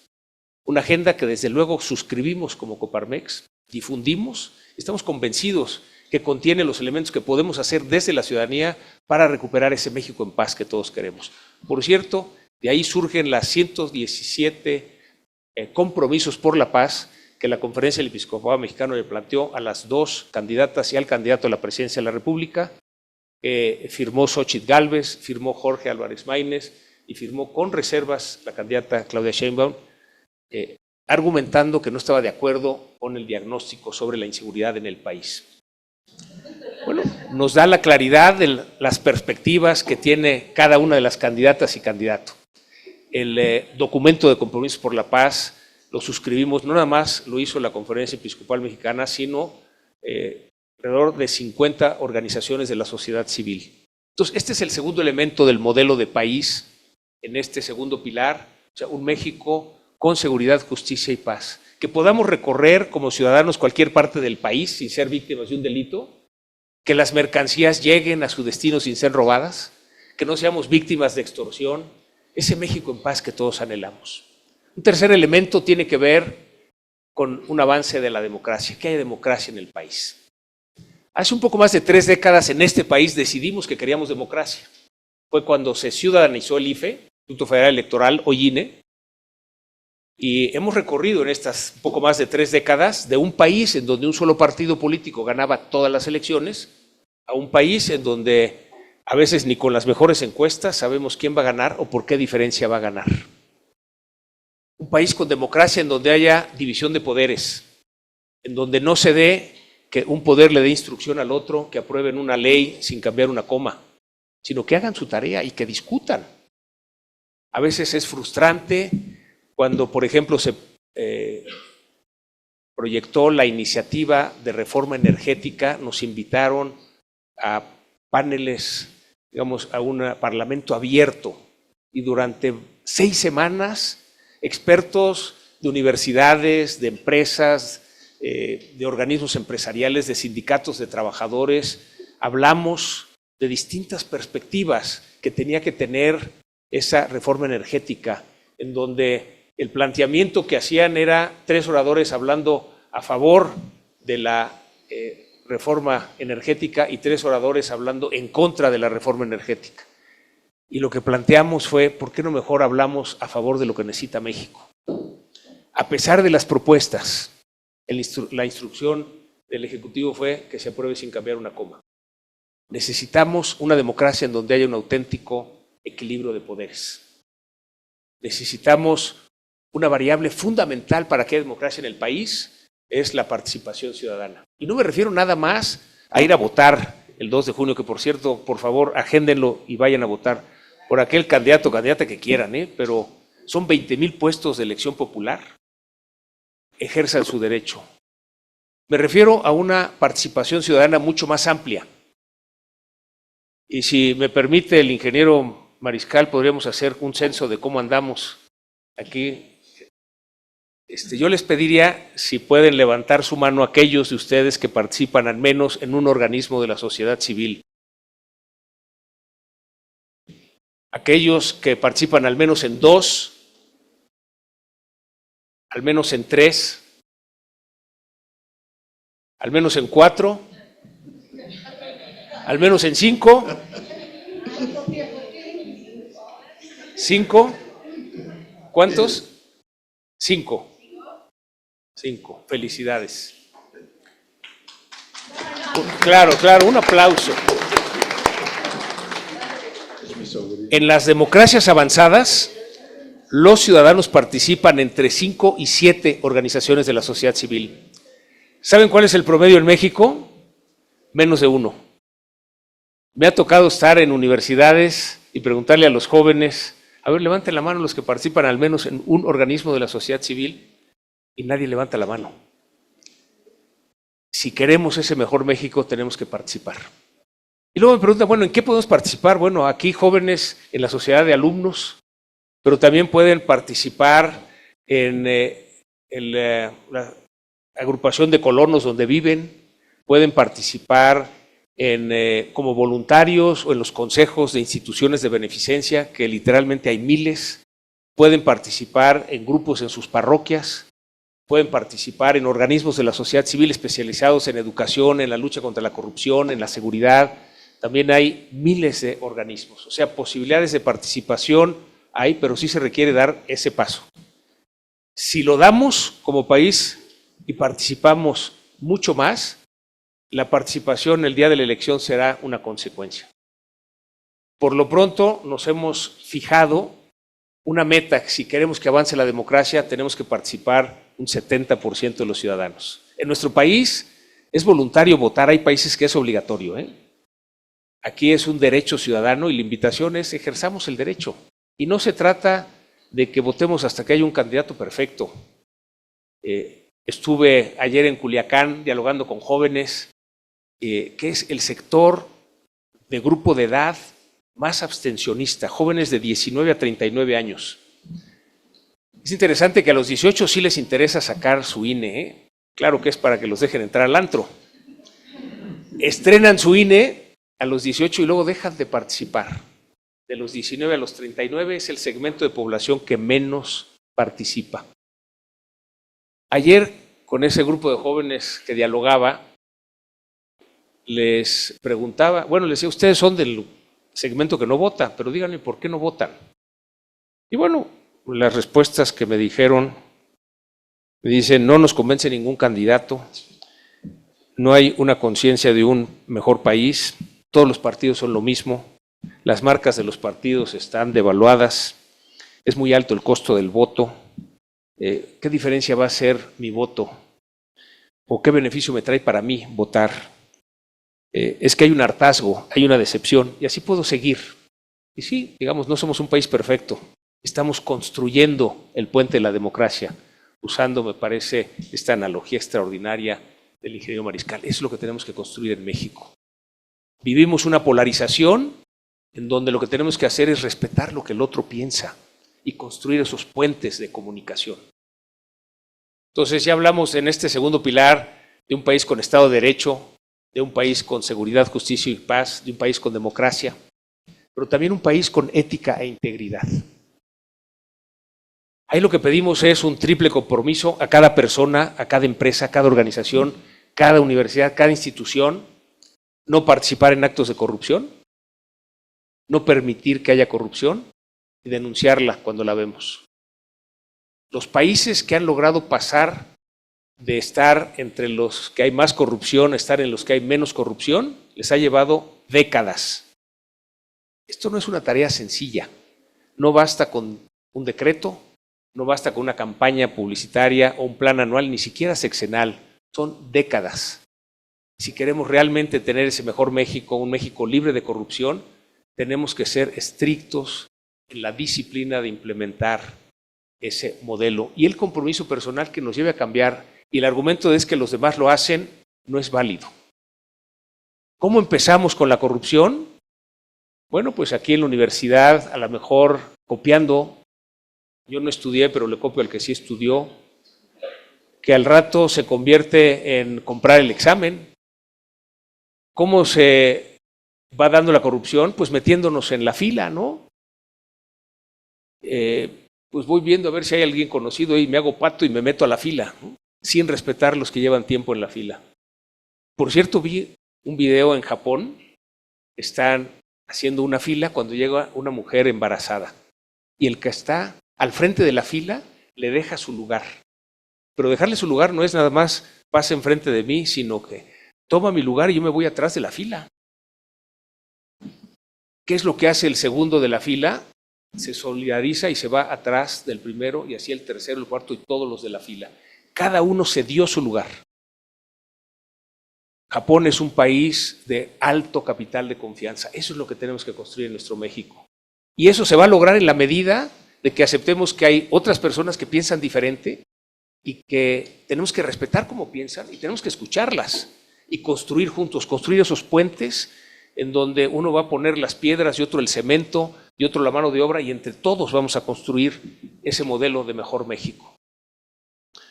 Una agenda que desde luego suscribimos como Coparmex, difundimos, estamos convencidos que contiene los elementos que podemos hacer desde la ciudadanía para recuperar ese México en paz que todos queremos. Por cierto, de ahí surgen las 117 compromisos por la paz que la Conferencia del Episcopado Mexicano le planteó a las 2 candidatas y al candidato a la presidencia de la República. Firmó Xóchitl Gálvez, firmó Jorge Álvarez Maínez y firmó con reservas la candidata Claudia Sheinbaum, argumentando que no estaba de acuerdo con el diagnóstico sobre la inseguridad en el país. Bueno, nos da la claridad de las perspectivas que tiene cada una de las candidatas y candidato. El documento de compromisos por la paz lo suscribimos, no nada más lo hizo la Conferencia Episcopal Mexicana, sino alrededor de 50 organizaciones de la sociedad civil. Entonces, este es el segundo elemento del modelo de país, en este segundo pilar, o sea, un México con seguridad, justicia y paz. Que podamos recorrer como ciudadanos cualquier parte del país sin ser víctimas de un delito, que las mercancías lleguen a su destino sin ser robadas, que no seamos víctimas de extorsión, ese México en paz que todos anhelamos. Un tercer elemento tiene que ver con un avance de la democracia, que haya democracia en el país. Hace un poco más de 3 décadas en este país decidimos que queríamos democracia. Fue cuando se ciudadanizó el IFE, Instituto Federal Electoral, hoy INE, y hemos recorrido en estas poco más de 3 décadas de un país en donde un solo partido político ganaba todas las elecciones, a un país en donde a veces ni con las mejores encuestas sabemos quién va a ganar o por qué diferencia va a ganar. Un país con democracia en donde haya división de poderes, en donde no se dé que un poder le dé instrucción al otro, que aprueben una ley sin cambiar una coma, sino que hagan su tarea y que discutan. A veces es frustrante cuando, por ejemplo, se proyectó la iniciativa de reforma energética, nos invitaron a paneles, digamos, a un parlamento abierto y durante 6 semanas expertos de universidades, de empresas, de organismos empresariales, de sindicatos de trabajadores, hablamos de distintas perspectivas que tenía que tener esa reforma energética, en donde el planteamiento que hacían era 3 oradores hablando a favor de la reforma energética y 3 oradores hablando en contra de la reforma energética. Y lo que planteamos fue, ¿por qué no mejor hablamos a favor de lo que necesita México? A pesar de las propuestas, la instrucción del Ejecutivo fue que se apruebe sin cambiar una coma. Necesitamos una democracia en donde haya un auténtico equilibrio de poderes. Necesitamos una variable fundamental para que haya democracia en el país, es la participación ciudadana. Y no me refiero nada más a ir a votar el 2 de junio, que por cierto, por favor, agéndenlo y vayan a votar por aquel candidato o candidata que quieran, pero son 20,000 puestos de elección popular. Ejerzan su derecho. Me refiero a una participación ciudadana mucho más amplia. Y si me permite el ingeniero Mariscal, podríamos hacer un censo de cómo andamos aquí Yo les pediría si pueden levantar su mano aquellos de ustedes que participan al menos en un organismo de la sociedad civil. Aquellos que participan al menos en 2, al menos en 3, al menos en 4, al menos en 5. 5. ¿Cuántos? 5. 5. Felicidades. Claro, un aplauso. En las democracias avanzadas, los ciudadanos participan entre 5 y 7 organizaciones de la sociedad civil. ¿Saben cuál es el promedio en México? Menos de 1. Me ha tocado estar en universidades y preguntarle a los jóvenes, a ver, levanten la mano los que participan al menos en un organismo de la sociedad civil, y nadie levanta la mano. Si queremos ese mejor México, tenemos que participar. Y luego me preguntan, bueno, ¿en qué podemos participar? Bueno, aquí jóvenes en la sociedad de alumnos, pero también pueden participar en la agrupación de colonos donde viven, pueden participar como voluntarios o en los consejos de instituciones de beneficencia, que literalmente hay miles, pueden participar en grupos en sus parroquias, pueden participar en organismos de la sociedad civil especializados en educación, en la lucha contra la corrupción, en la seguridad. También hay miles de organismos, o sea, posibilidades de participación hay, pero sí se requiere dar ese paso. Si lo damos como país y participamos mucho más, la participación el día de la elección será una consecuencia. Por lo pronto nos hemos fijado una meta: si queremos que avance la democracia, tenemos que participar un 70% de los ciudadanos. En nuestro país es voluntario votar, hay países que es obligatorio, Aquí es un derecho ciudadano y la invitación es ejerzamos el derecho. Y no se trata de que votemos hasta que haya un candidato perfecto. Estuve ayer en Culiacán dialogando con jóvenes, que es el sector de grupo de edad más abstencionista, jóvenes de 19 a 39 años. Es interesante que a los 18 sí les interesa sacar su INE, Claro que es para que los dejen entrar al antro. Estrenan su INE a los 18 y luego dejan de participar. De los 19 a los 39 es el segmento de población que menos participa. Ayer, con ese grupo de jóvenes que dialogaba, les preguntaba, bueno, les decía, ustedes son del segmento que no vota, pero díganme por qué no votan. Y bueno, las respuestas que me dijeron, me dicen, no nos convence ningún candidato, no hay una conciencia de un mejor país, todos los partidos son lo mismo, las marcas de los partidos están devaluadas, es muy alto el costo del voto, ¿qué diferencia va a ser mi voto? ¿O qué beneficio me trae para mí votar? Es que hay un hartazgo, hay una decepción, y así puedo seguir. Y sí, digamos, no somos un país perfecto, estamos construyendo el puente de la democracia, usando, me parece, esta analogía extraordinaria del ingeniero Mariscal. Eso es lo que tenemos que construir en México. Vivimos una polarización en donde lo que tenemos que hacer es respetar lo que el otro piensa y construir esos puentes de comunicación. Entonces ya hablamos en este segundo pilar de un país con Estado de Derecho, de un país con seguridad, justicia y paz, de un país con democracia, pero también un país con ética e integridad. Ahí lo que pedimos es un triple compromiso a cada persona, a cada empresa, a cada organización, cada universidad, cada institución, no participar en actos de corrupción, no permitir que haya corrupción y denunciarla cuando la vemos. Los países que han logrado pasar de estar entre los que hay más corrupción a estar en los que hay menos corrupción, les ha llevado décadas. Esto no es una tarea sencilla. No basta con un decreto, no basta con una campaña publicitaria o un plan anual, ni siquiera sexenal. Son décadas. Si queremos realmente tener ese mejor México, un México libre de corrupción, tenemos que ser estrictos en la disciplina de implementar ese modelo. Y el compromiso personal que nos lleve a cambiar, y el argumento es que los demás lo hacen, no es válido. ¿Cómo empezamos con la corrupción? Bueno, pues aquí en la universidad, a lo mejor copiando, yo no estudié, pero le copio al que sí estudió, que al rato se convierte en comprar el examen. ¿Cómo se va dando la corrupción? Pues metiéndonos en la fila, ¿no? Pues voy viendo a ver si hay alguien conocido y me hago pato y me meto a la fila, ¿no? Sin respetar los que llevan tiempo en la fila. Por cierto, vi un video en Japón, están haciendo una fila cuando llega una mujer embarazada y el que está al frente de la fila le deja su lugar. Pero dejarle su lugar no es nada más pase enfrente de mí, sino que toma mi lugar y yo me voy atrás de la fila. ¿Qué es lo que hace el segundo de la fila? Se solidariza y se va atrás del primero y así el tercero, el cuarto y todos los de la fila. Cada uno se dio su lugar. Japón es un país de alto capital de confianza. Eso es lo que tenemos que construir en nuestro México. Y eso se va a lograr en la medida de que aceptemos que hay otras personas que piensan diferente y que tenemos que respetar cómo piensan y tenemos que escucharlas y construir juntos, construir esos puentes en donde uno va a poner las piedras y otro el cemento y otro la mano de obra y entre todos vamos a construir ese modelo de mejor México.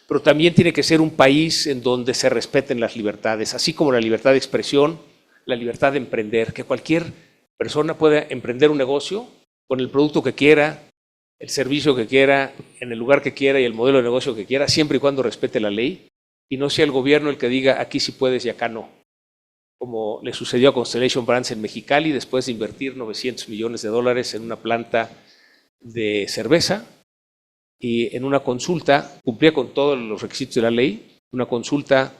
Pero también tiene que ser un país en donde se respeten las libertades, así como la libertad de expresión, la libertad de emprender, que cualquier persona pueda emprender un negocio con el producto que quiera, el servicio que quiera, en el lugar que quiera y el modelo de negocio que quiera, siempre y cuando respete la ley y no sea el gobierno el que diga aquí sí puedes y acá no, como le sucedió a Constellation Brands en Mexicali después de invertir $900 millones en una planta de cerveza. Y en una consulta, cumplía con todos los requisitos de la ley, una consulta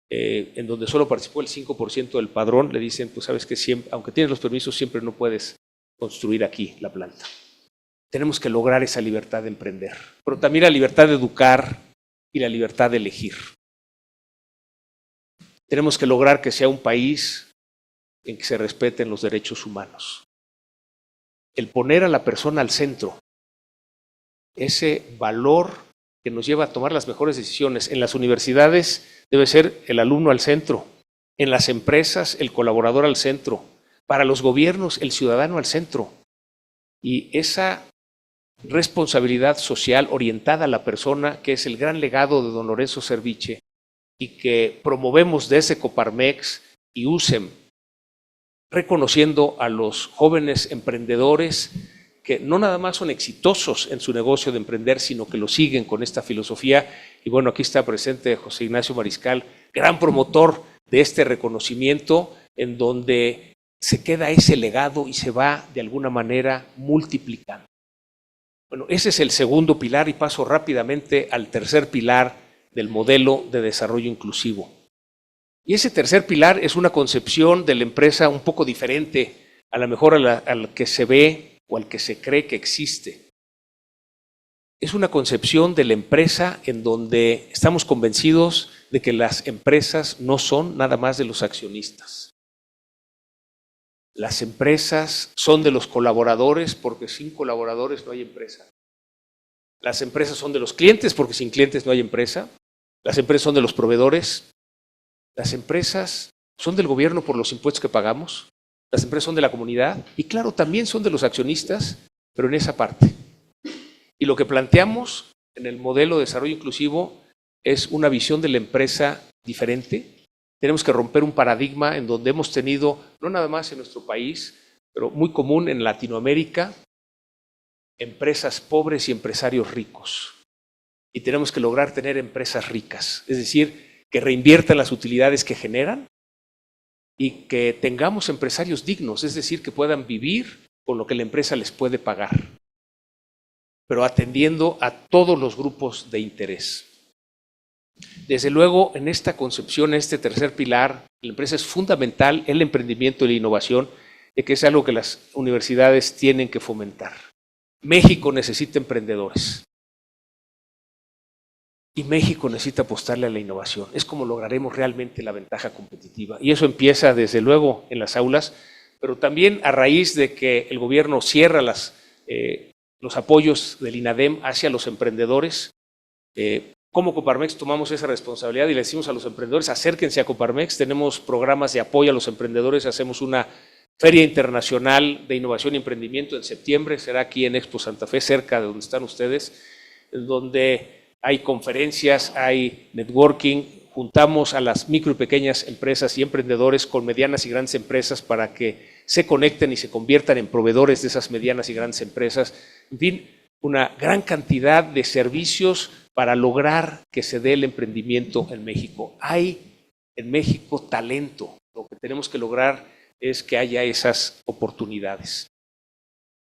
en donde solo participó el 5% del padrón, le dicen, pues sabes que siempre, aunque tienes los permisos, siempre no puedes construir aquí la planta. Tenemos que lograr esa libertad de emprender, pero también la libertad de educar y la libertad de elegir. Tenemos que lograr que sea un país en que se respeten los derechos humanos. El poner a la persona al centro, ese valor que nos lleva a tomar las mejores decisiones. En las universidades debe ser el alumno al centro, en las empresas el colaborador al centro, para los gobiernos el ciudadano al centro. Y esa responsabilidad social orientada a la persona, que es el gran legado de don Lorenzo Serviche, y que promovemos desde Coparmex y USEM, reconociendo a los jóvenes emprendedores que no nada más son exitosos en su negocio de emprender, sino que lo siguen con esta filosofía. Y bueno, aquí está presente José Ignacio Mariscal, gran promotor de este reconocimiento, en donde se queda ese legado y se va de alguna manera multiplicando. Bueno, ese es el segundo pilar y paso rápidamente al tercer pilar del modelo de desarrollo inclusivo. Y ese tercer pilar es una concepción de la empresa un poco diferente, a lo mejor al que se ve o al que se cree que existe. Es una concepción de la empresa en donde estamos convencidos de que las empresas no son nada más de los accionistas. Las empresas son de los colaboradores porque sin colaboradores no hay empresa. Las empresas son de los clientes porque sin clientes no hay empresa. Las empresas son de los proveedores. Las empresas son del gobierno por los impuestos que pagamos. Las empresas son de la comunidad y claro, también son de los accionistas, pero en esa parte. Y lo que planteamos en el modelo de desarrollo inclusivo es una visión de la empresa diferente. Tenemos que romper un paradigma en donde hemos tenido, no nada más en nuestro país, pero muy común en Latinoamérica, empresas pobres y empresarios ricos. Y tenemos que lograr tener empresas ricas, es decir, que reinviertan las utilidades que generan y que tengamos empresarios dignos, es decir, que puedan vivir con lo que la empresa les puede pagar, pero atendiendo a todos los grupos de interés. Desde luego, en esta concepción, en este tercer pilar, la empresa es fundamental, el emprendimiento y la innovación, y que es algo que las universidades tienen que fomentar. México necesita emprendedores. Y México necesita apostarle a la innovación. Es como lograremos realmente la ventaja competitiva. Y eso empieza desde luego en las aulas, pero también a raíz de que el gobierno cierra los apoyos del INADEM hacia los emprendedores. Como Coparmex tomamos esa responsabilidad y le decimos a los emprendedores, acérquense a Coparmex, tenemos programas de apoyo a los emprendedores, hacemos una Feria Internacional de Innovación y Emprendimiento en septiembre, será aquí en Expo Santa Fe, cerca de donde están ustedes, en donde hay conferencias, hay networking, juntamos a las micro y pequeñas empresas y emprendedores con medianas y grandes empresas para que se conecten y se conviertan en proveedores de esas medianas y grandes empresas. En fin, una gran cantidad de servicios para lograr que se dé el emprendimiento en México. Hay en México talento. Lo que tenemos que lograr es que haya esas oportunidades.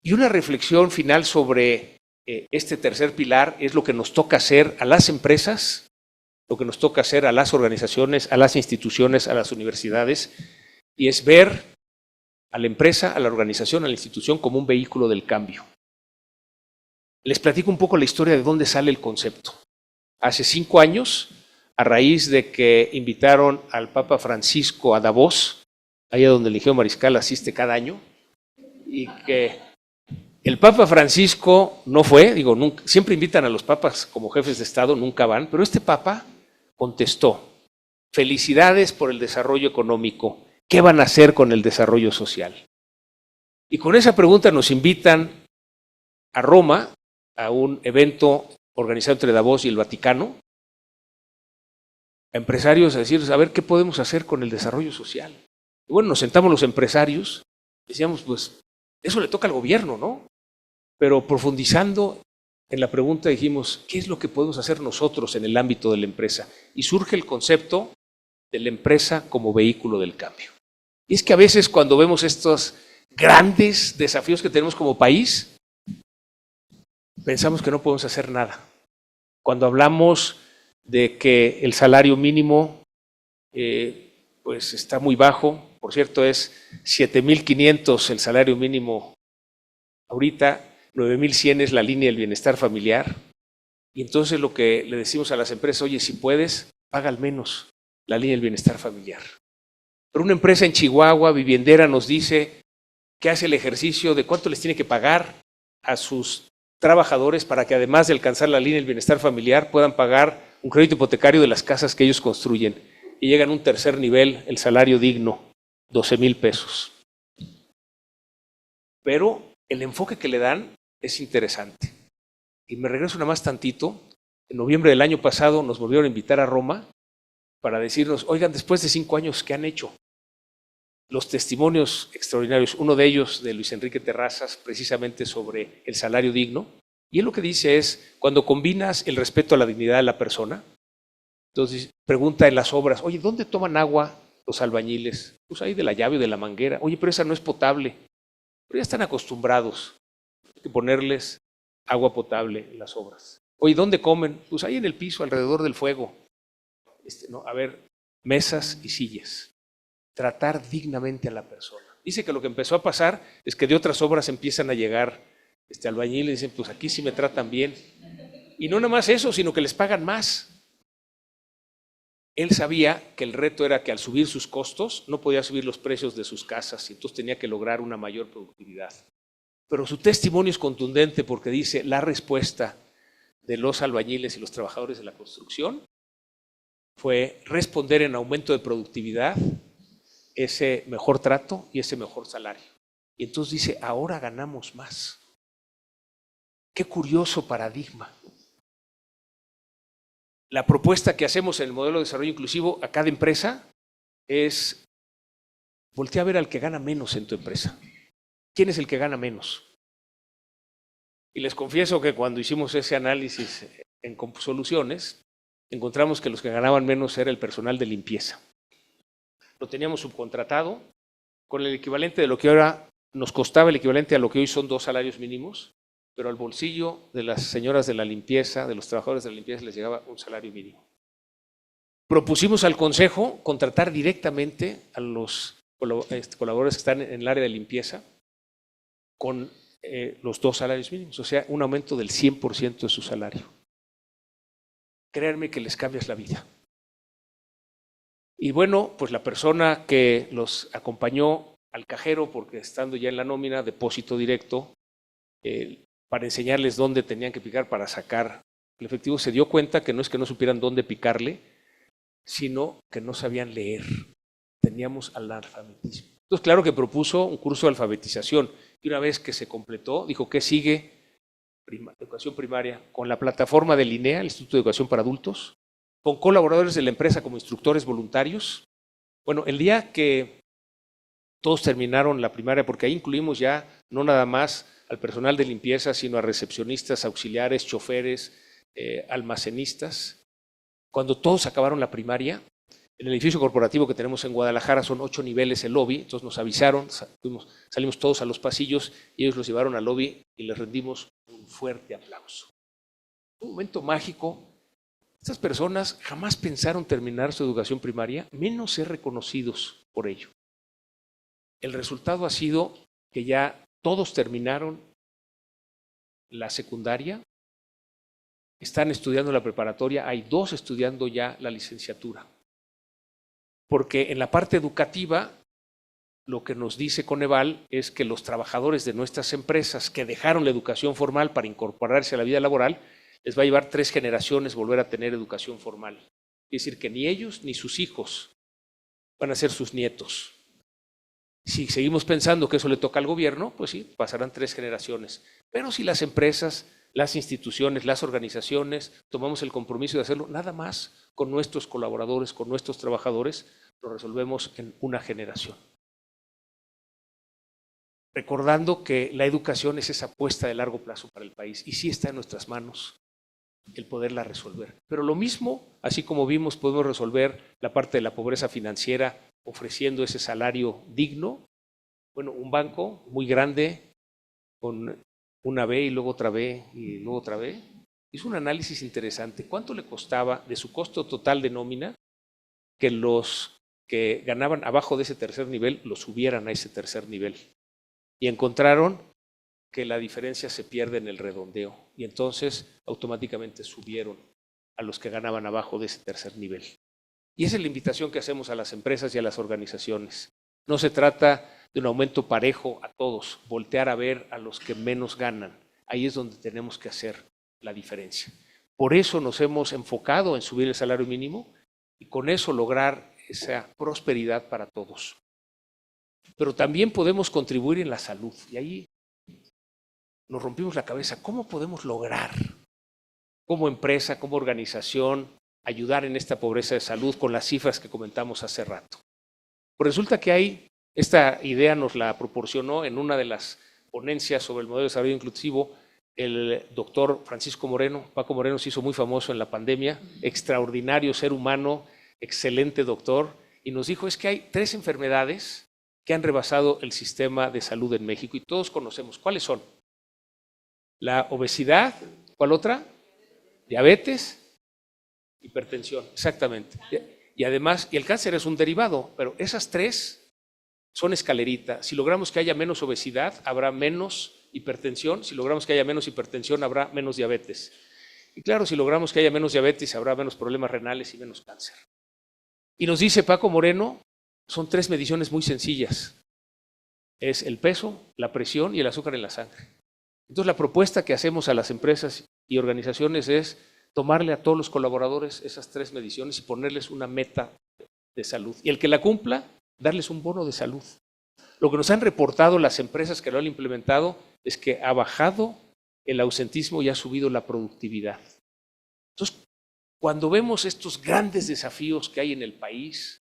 Y una reflexión final sobre este tercer pilar es lo que nos toca hacer a las empresas, lo que nos toca hacer a las organizaciones, a las instituciones, a las universidades, y es ver a la empresa, a la organización, a la institución como un vehículo del cambio. Les platico un poco la historia de dónde sale el concepto. Hace 5 años, a raíz de que invitaron al Papa Francisco a Davos, allá donde el Ingeniero Mariscal asiste cada año, y que el Papa Francisco no fue, nunca, siempre invitan a los papas como jefes de Estado, nunca van, pero este Papa contestó: felicidades por el desarrollo económico, ¿qué van a hacer con el desarrollo social? Y con esa pregunta nos invitan a Roma, a un evento organizado entre Davos y el Vaticano, a empresarios a decirles, a ver, ¿qué podemos hacer con el desarrollo social? Y bueno, nos sentamos los empresarios, decíamos, pues, eso le toca al gobierno, ¿no? Pero profundizando en la pregunta dijimos, ¿qué es lo que podemos hacer nosotros en el ámbito de la empresa? Y surge el concepto de la empresa como vehículo del cambio. Y es que a veces cuando vemos estos grandes desafíos que tenemos como país, pensamos que no podemos hacer nada. Cuando hablamos de que el salario mínimo pues está muy bajo, por cierto es 7,500 el salario mínimo ahorita, 9,100 es la línea del bienestar familiar, y entonces lo que le decimos a las empresas, oye, si puedes, paga al menos la línea del bienestar familiar. Pero una empresa en Chihuahua, viviendera, nos dice que hace el ejercicio de cuánto les tiene que pagar a sus trabajadores para que además de alcanzar la línea del bienestar familiar puedan pagar un crédito hipotecario de las casas que ellos construyen, y llegan a un tercer nivel, el salario digno, 12,000 pesos. Pero el enfoque que le dan es interesante. Y me regreso nada más tantito. En noviembre del año pasado nos volvieron a invitar a Roma para decirnos, oigan, después de 5 años, ¿qué han hecho? Los testimonios extraordinarios, uno de ellos de Luis Enrique Terrazas, precisamente sobre el salario digno. Y él lo que dice es, cuando combinas el respeto a la dignidad de la persona, entonces pregunta en las obras, oye, ¿dónde toman agua los albañiles? Pues ahí de la llave o de la manguera. Oye, pero esa no es potable. Pero ya están acostumbrados. Hay que ponerles agua potable en las obras. Oye, ¿dónde comen? Pues ahí en el piso, alrededor del fuego. A ver, mesas y sillas. Tratar dignamente a la persona. Dice que lo que empezó a pasar es que de otras obras empiezan a llegar albañiles y dicen, pues aquí sí me tratan bien. Y no nada más eso, sino que les pagan más. Él sabía que el reto era que al subir sus costos no podía subir los precios de sus casas y entonces tenía que lograr una mayor productividad. Pero su testimonio es contundente porque dice, la respuesta de los albañiles y los trabajadores de la construcción fue responder en aumento de productividad, ese mejor trato y ese mejor salario. Y entonces dice, ahora ganamos más. Qué curioso paradigma. La propuesta que hacemos en el modelo de desarrollo inclusivo a cada empresa es voltea a ver al que gana menos en tu empresa. ¿Quién es el que gana menos? Y les confieso que cuando hicimos ese análisis en Soluciones, encontramos que los que ganaban menos era el personal de limpieza. Lo teníamos subcontratado con el equivalente de lo que ahora nos costaba, el equivalente a lo que hoy son 2 salarios mínimos, pero al bolsillo de las señoras de la limpieza, de los trabajadores de la limpieza, les llegaba un salario mínimo. Propusimos al Consejo contratar directamente a los colaboradores que están en el área de limpieza con los 2 salarios mínimos, o sea, un aumento del 100% de su salario. Créanme que les cambias la vida. Y bueno, pues la persona que los acompañó al cajero, porque estando ya en la nómina, depósito directo, para enseñarles dónde tenían que picar para sacar el efectivo, se dio cuenta que no es que no supieran dónde picarle, sino que no sabían leer. Teníamos analfabetismo. Entonces, claro que propuso un curso de alfabetización y una vez que se completó, dijo, ¿qué sigue? educación primaria, con la plataforma del INEA, el Instituto de Educación para Adultos, con colaboradores de la empresa como instructores voluntarios. Bueno, el día que todos terminaron la primaria, porque ahí incluimos ya no nada más al personal de limpieza, sino a recepcionistas, auxiliares, choferes, almacenistas. Cuando todos acabaron la primaria, en el edificio corporativo que tenemos en Guadalajara son 8 niveles el lobby, entonces nos avisaron, salimos todos a los pasillos y ellos los llevaron al lobby y les rendimos un fuerte aplauso. Un momento mágico. Estas personas jamás pensaron terminar su educación primaria, menos ser reconocidos por ello. El resultado ha sido que ya todos terminaron la secundaria, están estudiando la preparatoria, hay 2 estudiando ya la licenciatura. Porque en la parte educativa, lo que nos dice Coneval es que los trabajadores de nuestras empresas que dejaron la educación formal para incorporarse a la vida laboral, les va a llevar 3 generaciones volver a tener educación formal. Es decir, que ni ellos ni sus hijos van a ser sus nietos. Si seguimos pensando que eso le toca al gobierno, pues sí, pasarán 3 generaciones. Pero si las empresas, las instituciones, las organizaciones tomamos el compromiso de hacerlo nada más con nuestros colaboradores, con nuestros trabajadores, lo resolvemos en una generación. Recordando que la educación es esa apuesta de largo plazo para el país y sí está en nuestras manos el poderla resolver. Pero lo mismo, así como vimos, podemos resolver la parte de la pobreza financiera ofreciendo ese salario digno. Bueno, un banco muy grande con una B y luego otra B y luego otra B, hizo un análisis interesante. ¿Cuánto le costaba de su costo total de nómina que los que ganaban abajo de ese tercer nivel lo subieran a ese tercer nivel? Y encontraron que la diferencia se pierde en el redondeo y entonces automáticamente subieron a los que ganaban abajo de ese tercer nivel. Y esa es la invitación que hacemos a las empresas y a las organizaciones. No se trata de un aumento parejo a todos, voltear a ver a los que menos ganan. Ahí es donde tenemos que hacer la diferencia. Por eso nos hemos enfocado en subir el salario mínimo y con eso lograr esa prosperidad para todos. Pero también podemos contribuir en la salud y ahí nos rompimos la cabeza. ¿Cómo podemos lograr, como empresa, como organización, ayudar en esta pobreza de salud con las cifras que comentamos hace rato? Pues resulta que esta idea nos la proporcionó en una de las ponencias sobre el modelo de desarrollo inclusivo el doctor Francisco Moreno. Paco Moreno se hizo muy famoso en la pandemia, extraordinario ser humano, excelente doctor, y nos dijo es que hay 3 enfermedades que han rebasado el sistema de salud en México y todos conocemos. ¿Cuáles son? La obesidad, ¿cuál otra? Diabetes, hipertensión, exactamente. Y además, y el cáncer es un derivado, pero esas 3 son escalerita. Si logramos que haya menos obesidad, habrá menos hipertensión. Si logramos que haya menos hipertensión, habrá menos diabetes. Y claro, si logramos que haya menos diabetes, habrá menos problemas renales y menos cáncer. Y nos dice Paco Moreno, son 3 mediciones muy sencillas. Es el peso, la presión y el azúcar en la sangre. Entonces, la propuesta que hacemos a las empresas y organizaciones es tomarle a todos los colaboradores esas 3 mediciones y ponerles una meta de salud. Y el que la cumpla, darles un bono de salud. Lo que nos han reportado las empresas que lo han implementado es que ha bajado el ausentismo y ha subido la productividad. Entonces, cuando vemos estos grandes desafíos que hay en el país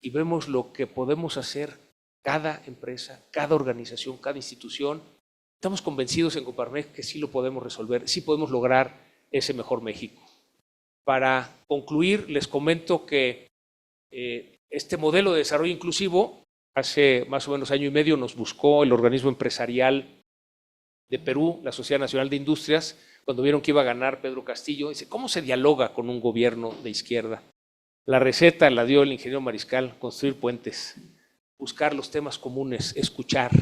y vemos lo que podemos hacer cada empresa, cada organización, cada institución, estamos convencidos en Coparmex que sí lo podemos resolver, sí podemos lograr ese mejor México. Para concluir, les comento que este modelo de desarrollo inclusivo, hace más o menos año y medio nos buscó el organismo empresarial de Perú, la Sociedad Nacional de Industrias, cuando vieron que iba a ganar Pedro Castillo. Dice, ¿cómo se dialoga con un gobierno de izquierda? La receta la dio el ingeniero Mariscal, construir puentes, buscar los temas comunes, escuchar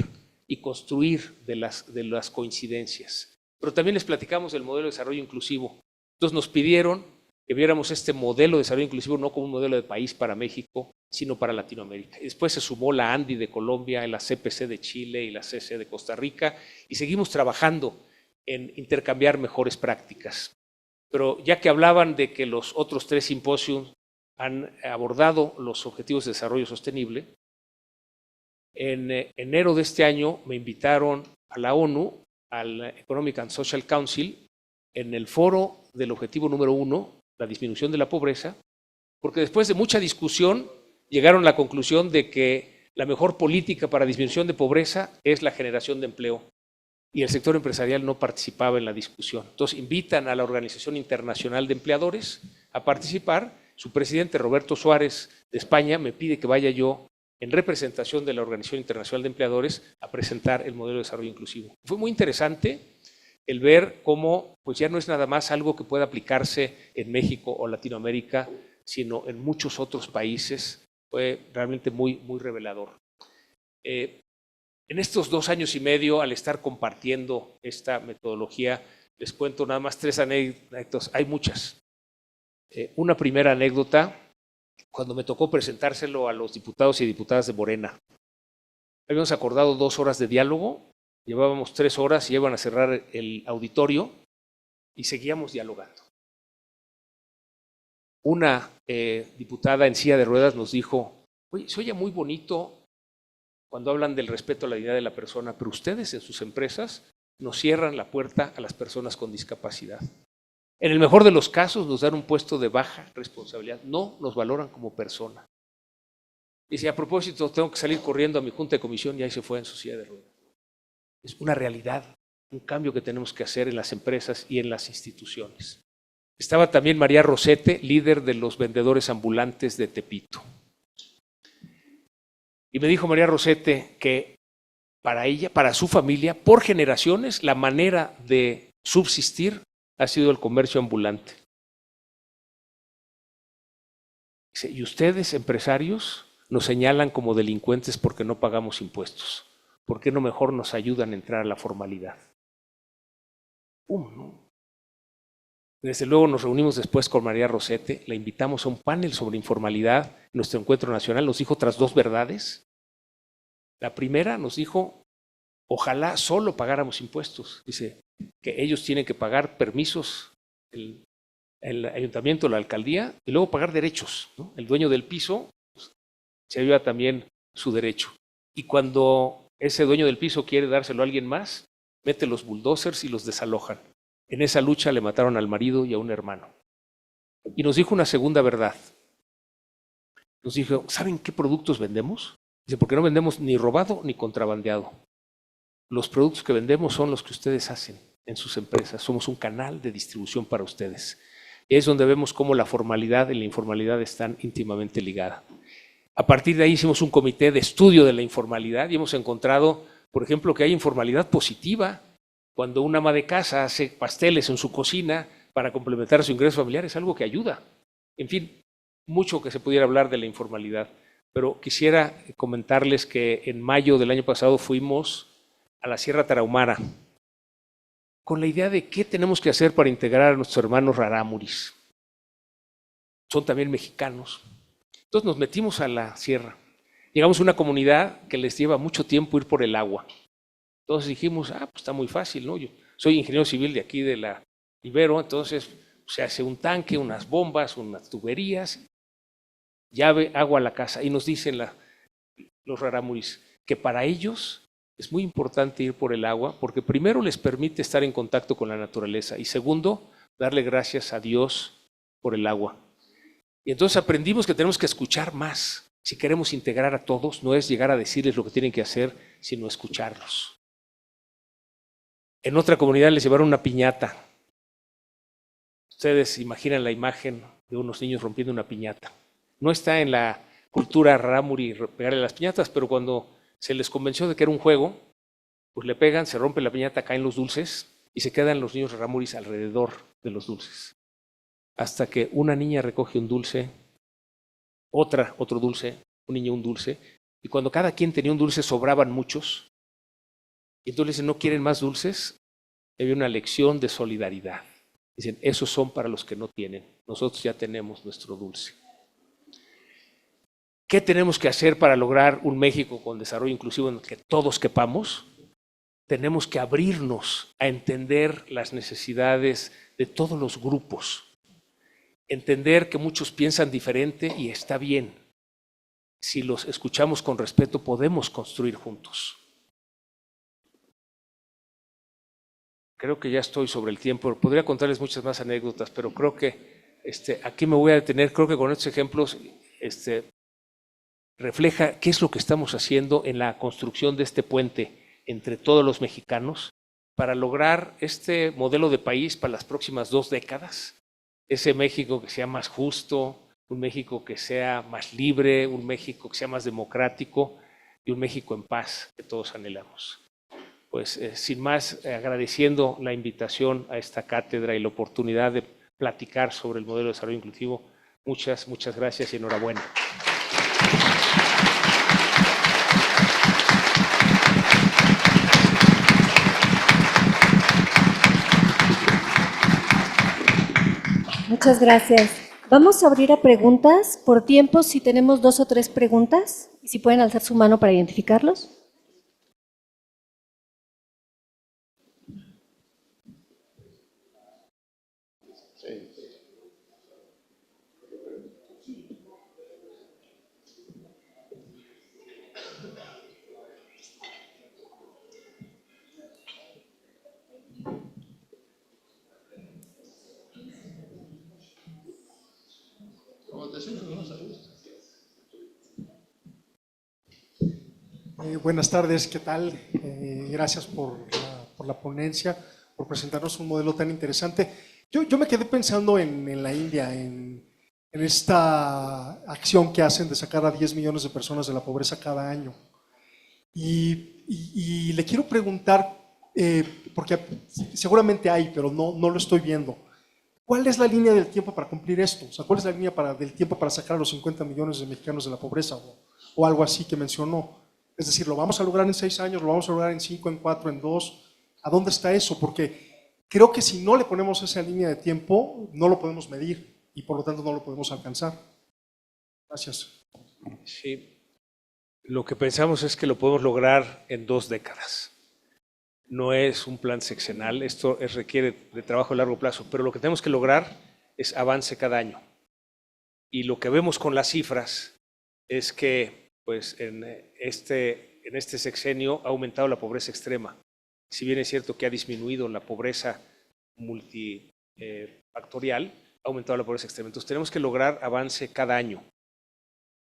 y construir de las coincidencias. Pero también les platicamos del modelo de desarrollo inclusivo. Entonces nos pidieron que viéramos este modelo de desarrollo inclusivo no como un modelo de país para México, sino para Latinoamérica. Y después se sumó la ANDI de Colombia, la CPC de Chile y la CC de Costa Rica, y seguimos trabajando en intercambiar mejores prácticas. Pero ya que hablaban de que los otros 3 simposios han abordado los objetivos de desarrollo sostenible, en enero de este año me invitaron a la ONU al Economic and Social Council en el foro del objetivo número 1, la disminución de la pobreza, porque después de mucha discusión llegaron a la conclusión de que la mejor política para disminución de pobreza es la generación de empleo, y el sector empresarial no participaba en la discusión. Entonces invitan a la Organización Internacional de Empleadores a participar. Su presidente, Roberto Suárez, de España, me pide que vaya yo en representación de la Organización Internacional de Empleadores a presentar el modelo de desarrollo inclusivo. Fue muy interesante el ver cómo pues ya no es nada más algo que pueda aplicarse en México o Latinoamérica, sino en muchos otros países. Fue realmente muy revelador. En estos 2 años y medio, al estar compartiendo esta metodología, les cuento nada más 3 anécdotas, hay muchas. Una primera anécdota, cuando me tocó presentárselo a los diputados y diputadas de Morena. Habíamos acordado 2 horas de diálogo, llevábamos 3 horas y iban a cerrar el auditorio y seguíamos dialogando. Una diputada en silla de ruedas nos dijo, oye, se oye muy bonito cuando hablan del respeto a la dignidad de la persona, pero ustedes en sus empresas nos cierran la puerta a las personas con discapacidad. En el mejor de los casos nos dan un puesto de baja responsabilidad, no nos valoran como persona. Dice, a propósito, tengo que salir corriendo a mi junta de comisión y ahí se fue en su silla de ruedas. Es una realidad, un cambio que tenemos que hacer en las empresas y en las instituciones. Estaba también María Rosete, líder de los vendedores ambulantes de Tepito. Y me dijo María Rosete que para ella, para su familia, por generaciones, la manera de subsistir ha sido el comercio ambulante. Dice, y ustedes, empresarios, nos señalan como delincuentes porque no pagamos impuestos. ¿Por qué no mejor nos ayudan a entrar a la formalidad? ¿No? Desde luego nos reunimos después con María Rosete, la invitamos a un panel sobre informalidad, nuestro encuentro nacional, nos dijo otras 2 verdades. La primera nos dijo, ojalá solo pagáramos impuestos. Dice que ellos tienen que pagar permisos, el ayuntamiento, la alcaldía, y luego pagar derechos, ¿no? El dueño del piso pues, se lleva también su derecho. Y cuando ese dueño del piso quiere dárselo a alguien más, mete los bulldozers y los desalojan. En esa lucha le mataron al marido y a un hermano. Y nos dijo una segunda verdad. Nos dijo, ¿saben qué productos vendemos? Dice, porque no vendemos ni robado ni contrabandeado. Los productos que vendemos son los que ustedes hacen en sus empresas. Somos un canal de distribución para ustedes. Y es donde vemos cómo la formalidad y la informalidad están íntimamente ligadas. A partir de ahí hicimos un comité de estudio de la informalidad y hemos encontrado, por ejemplo, que hay informalidad positiva. Cuando una ama de casa hace pasteles en su cocina para complementar su ingreso familiar, es algo que ayuda. En fin, mucho que se pudiera hablar de la informalidad, pero quisiera comentarles que en mayo del año pasado fuimos a la Sierra Tarahumara con la idea de qué tenemos que hacer para integrar a nuestros hermanos rarámuris. Son también mexicanos. Entonces nos metimos a la sierra. Llegamos a una comunidad que les lleva mucho tiempo ir por el agua. Entonces dijimos, pues está muy fácil, ¿no? Yo soy ingeniero civil de aquí de la Ibero, entonces se hace un tanque, unas bombas, unas tuberías, llave, agua a la casa. Y nos dicen los rarámuris que para ellos es muy importante ir por el agua porque primero les permite estar en contacto con la naturaleza y segundo, darle gracias a Dios por el agua. Y entonces aprendimos que tenemos que escuchar más. Si queremos integrar a todos, no es llegar a decirles lo que tienen que hacer, sino escucharlos. En otra comunidad les llevaron una piñata. Ustedes imaginan la imagen de unos niños rompiendo una piñata. No está en la cultura rarámuri pegarle las piñatas, pero cuando se les convenció de que era un juego, pues le pegan, se rompe la piñata, caen los dulces y se quedan los niños rarámuris alrededor de los dulces. Hasta que una niña recoge un dulce, otro dulce, un niño un dulce, y cuando cada quien tenía un dulce sobraban muchos. Y entonces dicen, ¿no quieren más dulces? Había una lección de solidaridad. Dicen, esos son para los que no tienen. Nosotros ya tenemos nuestro dulce. ¿Qué tenemos que hacer para lograr un México con desarrollo inclusivo en el que todos quepamos? Tenemos que abrirnos a entender las necesidades de todos los grupos. Entender que muchos piensan diferente y está bien. Si los escuchamos con respeto, podemos construir juntos. creo que ya estoy sobre el tiempo. Podría contarles muchas más anécdotas, pero creo que aquí me voy a detener. Creo que con estos ejemplos refleja qué es lo que estamos haciendo en la construcción de este puente entre todos los mexicanos para lograr este modelo de país para las próximas 2 décadas. Ese México que sea más justo, un México que sea más libre, un México que sea más democrático y un México en paz que todos anhelamos. Pues sin más, agradeciendo la invitación a esta cátedra y la oportunidad de platicar sobre el modelo de desarrollo inclusivo, muchas gracias y enhorabuena. Muchas gracias. Vamos a abrir a preguntas por tiempo, si tenemos 2 o 3 preguntas, y si pueden alzar su mano para identificarlos. Buenas tardes, ¿qué tal? Gracias por la ponencia, por presentarnos un modelo tan interesante. Yo me quedé pensando en la India, en esta acción que hacen de sacar a 10 millones de personas de la pobreza cada año. Y le quiero preguntar, porque seguramente hay, pero no lo estoy viendo. ¿Cuál es la línea del tiempo para cumplir esto? O sea, ¿cuál es la línea del tiempo para sacar a los 50 millones de mexicanos de la pobreza o algo así que mencionó? Es decir, ¿lo vamos a lograr en 6 años, lo vamos a lograr en 5, en 4, en 2? ¿A dónde está eso? Porque creo que si no le ponemos esa línea de tiempo, no lo podemos medir y por lo tanto no lo podemos alcanzar. Gracias. Sí, lo que pensamos es que lo podemos lograr en 2 décadas. No es un plan sexenal, esto requiere de trabajo a largo plazo, pero lo que tenemos que lograr es avance cada año. Y lo que vemos con las cifras es que pues, en este sexenio ha aumentado la pobreza extrema. Si bien es cierto que ha disminuido la pobreza multifactorial, ha aumentado la pobreza extrema. Entonces tenemos que lograr avance cada año.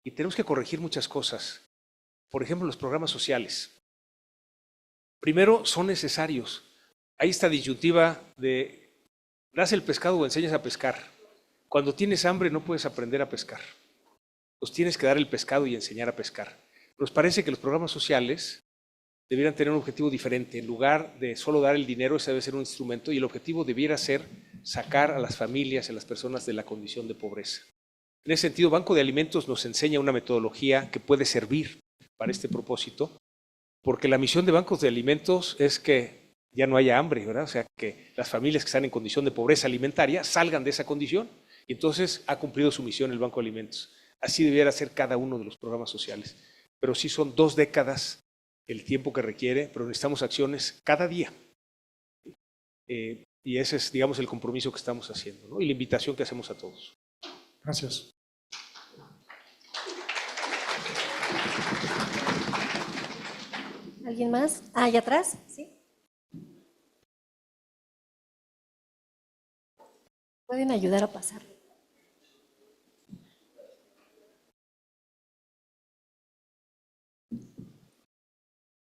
Y tenemos que corregir muchas cosas. Por ejemplo, los programas sociales. Primero, son necesarios. Hay esta disyuntiva de das el pescado o enseñas a pescar. Cuando tienes hambre no puedes aprender a pescar. Pues tienes que dar el pescado y enseñar a pescar. Nos parece que los programas sociales debieran tener un objetivo diferente. En lugar de solo dar el dinero, ese debe ser un instrumento y el objetivo debiera ser sacar a las familias, a las personas de la condición de pobreza. En ese sentido, Banco de Alimentos nos enseña una metodología que puede servir para este propósito, porque la misión de bancos de alimentos es que ya no haya hambre, ¿verdad? O sea, que las familias que están en condición de pobreza alimentaria salgan de esa condición. Y entonces ha cumplido su misión el Banco de Alimentos. Así debiera ser cada uno de los programas sociales. Pero sí son 2 décadas el tiempo que requiere, pero necesitamos acciones cada día. Y ese es, digamos, el compromiso que estamos haciendo, ¿no? Y la invitación que hacemos a todos. Gracias. ¿Alguien más? Allá atrás, ¿sí? ¿Pueden ayudar a pasar?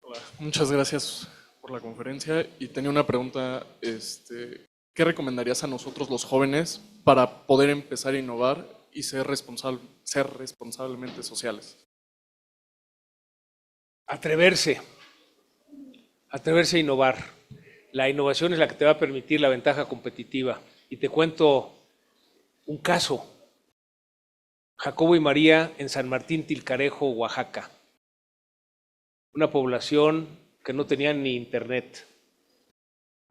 Hola, muchas gracias por la conferencia y tenía una pregunta, ¿qué recomendarías a nosotros los jóvenes para poder empezar a innovar y ser responsablemente sociales? Atreverse a innovar. La innovación es la que te va a permitir la ventaja competitiva. Y te cuento un caso. Jacobo y María en San Martín Tilcarejo, Oaxaca. Una población que no tenía ni internet.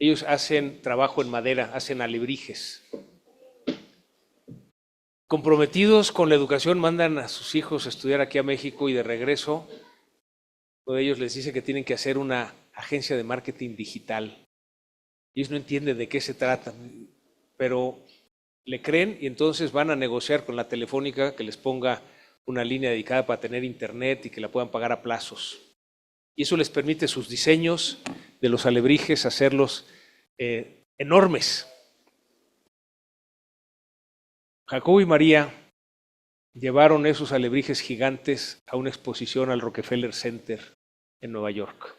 Ellos hacen trabajo en madera, hacen alebrijes. Comprometidos con la educación, mandan a sus hijos a estudiar aquí a México y de regreso, uno de ellos les dice que tienen que hacer una agencia de marketing digital. Ellos no entienden de qué se trata, pero le creen y entonces van a negociar con la Telefónica que les ponga una línea dedicada para tener internet y que la puedan pagar a plazos. Y eso les permite sus diseños de los alebrijes hacerlos enormes. Jacobo y María llevaron esos alebrijes gigantes a una exposición al Rockefeller Center en Nueva York.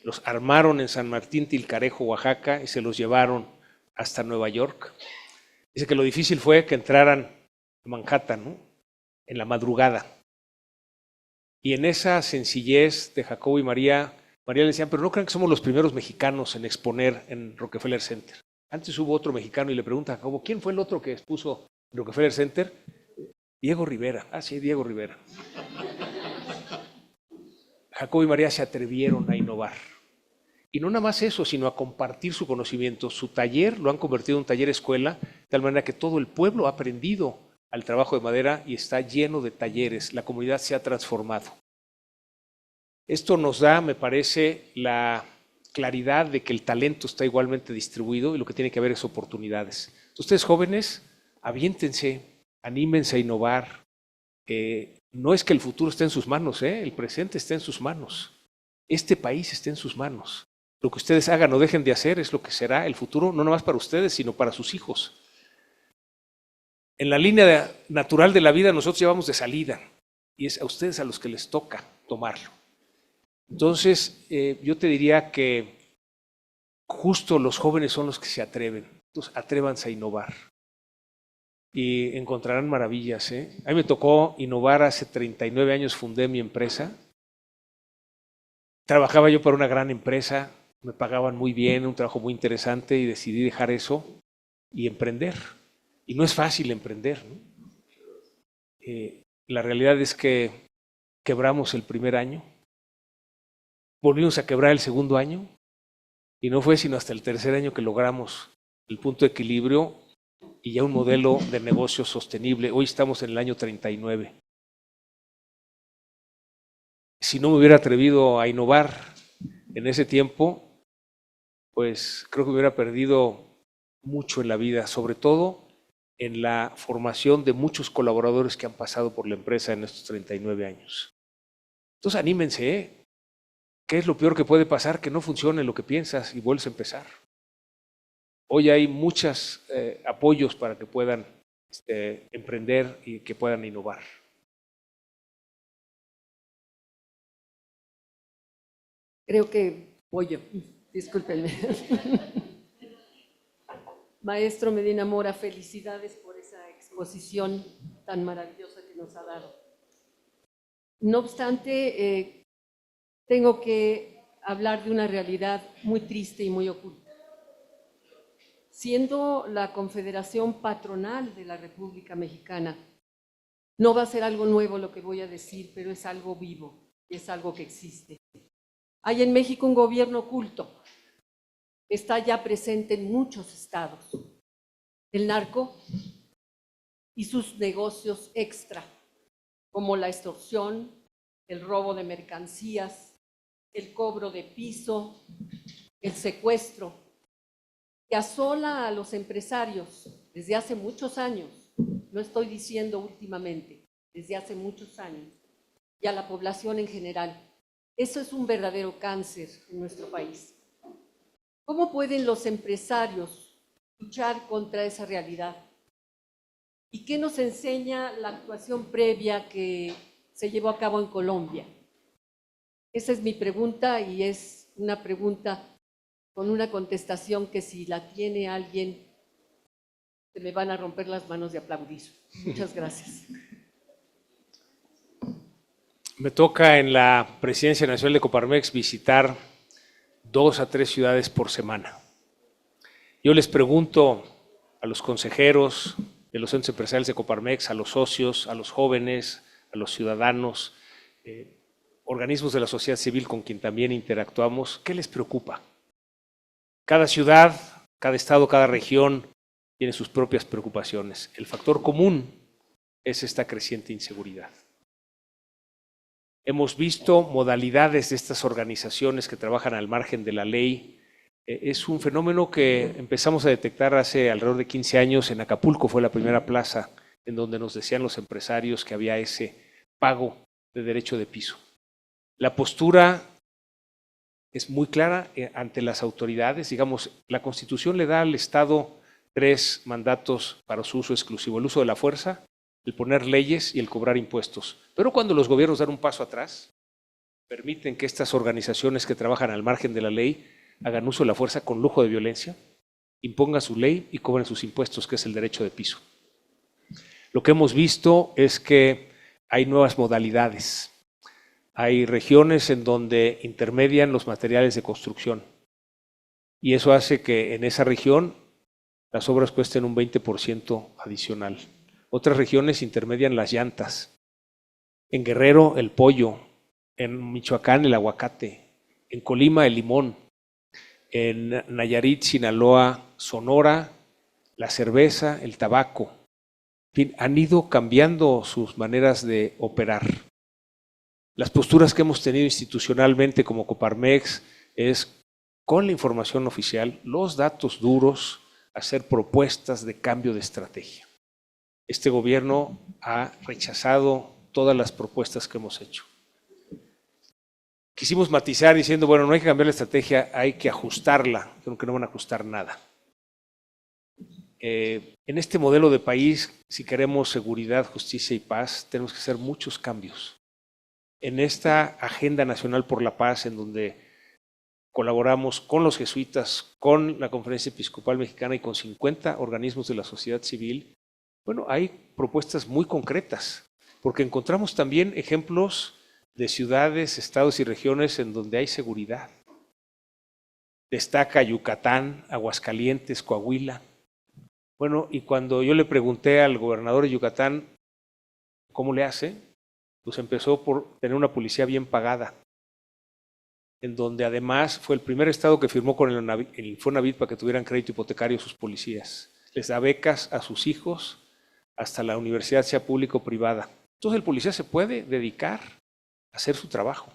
Los armaron en San Martín Tilcarejo, Oaxaca, y se los llevaron hasta Nueva York. Dice que lo difícil fue que entraran a Manhattan, ¿no?, en la madrugada. Y en esa sencillez de Jacobo y María, le decían, pero no crean que somos los primeros mexicanos en exponer en Rockefeller Center. Antes hubo otro mexicano y le pregunta a Jacobo, ¿quién fue el otro que expuso en Rockefeller Center? Diego Rivera. Ah, sí, Diego Rivera. Jacobo y María se atrevieron a innovar. Y no nada más eso, sino a compartir su conocimiento. Su taller lo han convertido en un taller escuela, de tal manera que todo el pueblo ha aprendido al trabajo de madera y está lleno de talleres. La comunidad se ha transformado. Esto nos da, me parece, la claridad de que el talento está igualmente distribuido y lo que tiene que haber es oportunidades. Ustedes jóvenes, aviéntense, anímense a innovar. No es que el futuro esté en sus manos, el presente está en sus manos. Este país está en sus manos. Lo que ustedes hagan o dejen de hacer es lo que será el futuro, no nomás para ustedes, sino para sus hijos. En la línea natural de la vida nosotros llevamos de salida y es a ustedes a los que les toca tomarlo. Entonces, yo te diría que justo los jóvenes son los que se atreven. Entonces, atrévanse a innovar y encontrarán maravillas. A mí me tocó innovar hace 39 años, fundé mi empresa. Trabajaba yo para una gran empresa, me pagaban muy bien, un trabajo muy interesante y decidí dejar eso y emprender. Y no es fácil emprender, ¿no? La realidad es que quebramos el primer año, volvimos a quebrar el segundo año y no fue sino hasta el tercer año que logramos el punto de equilibrio y ya un modelo de negocio sostenible. Hoy estamos en el año 39. Si no me hubiera atrevido a innovar en ese tiempo, pues creo que hubiera perdido mucho en la vida, sobre todo en la formación de muchos colaboradores que han pasado por la empresa en estos 39 años. Entonces anímense, ¿qué es lo peor que puede pasar? Que no funcione lo que piensas y vuelves a empezar. Hoy hay muchos apoyos para que puedan emprender y que puedan innovar. Creo que voy yo. Discúlpenme. Maestro Medina Mora, felicidades por esa exposición tan maravillosa que nos ha dado. No obstante, tengo que hablar de una realidad muy triste y muy oculta. Siendo la Confederación Patronal de la República Mexicana, no va a ser algo nuevo lo que voy a decir, pero es algo vivo, es algo que existe. Hay en México un gobierno oculto, está ya presente en muchos estados. El narco y sus negocios extra, como la extorsión, el robo de mercancías, el cobro de piso, el secuestro, que asola a los empresarios desde hace muchos años, no estoy diciendo últimamente, desde hace muchos años, y a la población en general. Eso es un verdadero cáncer en nuestro país. ¿Cómo pueden los empresarios luchar contra esa realidad? ¿Y qué nos enseña la actuación previa que se llevó a cabo en Colombia? Esa es mi pregunta y es una pregunta con una contestación que si la tiene alguien, se me van a romper las manos de aplaudir. Muchas gracias. Me toca en la Presidencia Nacional de Coparmex visitar 2 a 3 ciudades por semana. Yo les pregunto a los consejeros de los centros empresariales de Coparmex, a los socios, a los jóvenes, a los ciudadanos, organismos de la sociedad civil con quien también interactuamos, ¿qué les preocupa? Cada ciudad, cada estado, cada región tiene sus propias preocupaciones. El factor común es esta creciente inseguridad. Hemos visto modalidades de estas organizaciones que trabajan al margen de la ley. Es un fenómeno que empezamos a detectar hace alrededor de 15 años. En Acapulco fue la primera plaza en donde nos decían los empresarios que había ese pago de derecho de piso. La postura es muy clara ante las autoridades. Digamos, la Constitución le da al Estado 3 mandatos para su uso exclusivo: el uso de la fuerza, el poner leyes y el cobrar impuestos. Pero cuando los gobiernos dan un paso atrás, permiten que estas organizaciones que trabajan al margen de la ley hagan uso de la fuerza con lujo de violencia, impongan su ley y cobren sus impuestos, que es el derecho de piso. Lo que hemos visto es que hay nuevas modalidades. Hay regiones en donde intermedian los materiales de construcción y eso hace que en esa región las obras cuesten un 20% adicional. Otras regiones intermedian las llantas. En Guerrero, el pollo. En Michoacán, el aguacate. En Colima, el limón. En Nayarit, Sinaloa, Sonora, la cerveza, el tabaco. En fin, han ido cambiando sus maneras de operar. Las posturas que hemos tenido institucionalmente como Coparmex es, con la información oficial, los datos duros, hacer propuestas de cambio de estrategia. Este gobierno ha rechazado todas las propuestas que hemos hecho. Quisimos matizar diciendo, bueno, no hay que cambiar la estrategia, hay que ajustarla, aunque no van a ajustar nada. En este modelo de país, si queremos seguridad, justicia y paz, tenemos que hacer muchos cambios. En esta Agenda Nacional por la Paz, en donde colaboramos con los jesuitas, con la Conferencia Episcopal Mexicana y con 50 organismos de la sociedad civil, bueno, hay propuestas muy concretas, porque encontramos también ejemplos de ciudades, estados y regiones en donde hay seguridad. Destaca Yucatán, Aguascalientes, Coahuila. Bueno, y cuando yo le pregunté al gobernador de Yucatán cómo le hace, pues empezó por tener una policía bien pagada, en donde además fue el primer estado que firmó con el Infonavit para que tuvieran crédito hipotecario sus policías. Les da becas a sus hijos, hasta la universidad sea pública o privada. Entonces el policía se puede dedicar a hacer su trabajo.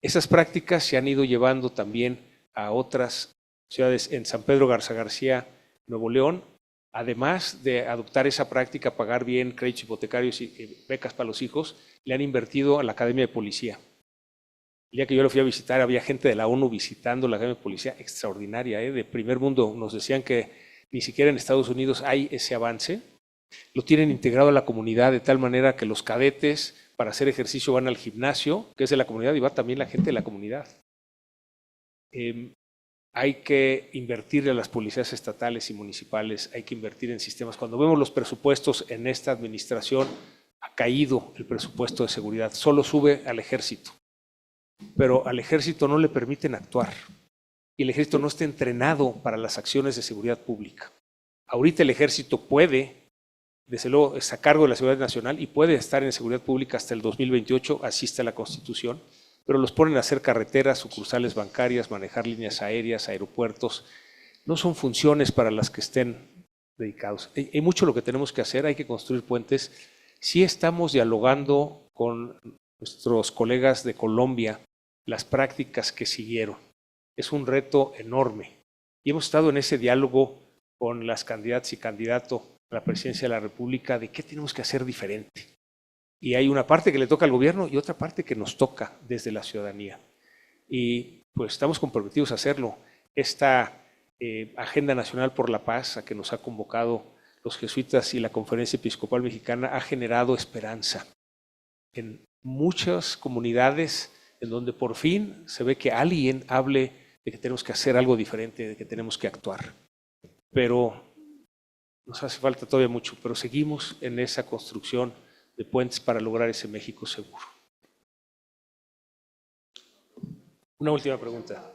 Esas prácticas se han ido llevando también a otras ciudades. En San Pedro Garza García, Nuevo León, además de adoptar esa práctica, pagar bien créditos hipotecarios y becas para los hijos, le han invertido a la Academia de Policía. El día que yo lo fui a visitar, había gente de la ONU visitando la Academia de Policía, extraordinaria, de primer mundo. Nos decían que ni siquiera en Estados Unidos hay ese avance. Lo tienen integrado a la comunidad de tal manera que los cadetes para hacer ejercicio van al gimnasio, que es de la comunidad, y va también la gente de la comunidad. Hay que invertir en las policías estatales y municipales, hay que invertir en sistemas. Cuando vemos los presupuestos en esta administración, ha caído el presupuesto de seguridad, solo sube al ejército, pero al ejército no le permiten actuar y el ejército no está entrenado para las acciones de seguridad pública. Ahorita el ejército puede, desde luego, está a cargo de la seguridad nacional y puede estar en seguridad pública hasta el 2028, así está la Constitución, pero los ponen a hacer carreteras, sucursales bancarias, manejar líneas aéreas, aeropuertos. No son funciones para las que estén dedicados. Hay mucho lo que tenemos que hacer, hay que construir puentes. Sí estamos dialogando con nuestros colegas de Colombia las prácticas que siguieron. Es un reto enorme y hemos estado en ese diálogo con las candidatas y candidatos a la presidencia de la República de qué tenemos que hacer diferente. Y hay una parte que le toca al gobierno y otra parte que nos toca desde la ciudadanía. Y pues estamos comprometidos a hacerlo. Esta Agenda Nacional por la Paz, a que nos ha convocado los jesuitas y la Conferencia Episcopal Mexicana, ha generado esperanza en muchas comunidades en donde por fin se ve que alguien hable de que tenemos que hacer algo diferente, de que tenemos que actuar. Pero nos hace falta todavía mucho, pero seguimos en esa construcción de puentes para lograr ese México seguro. Una última pregunta.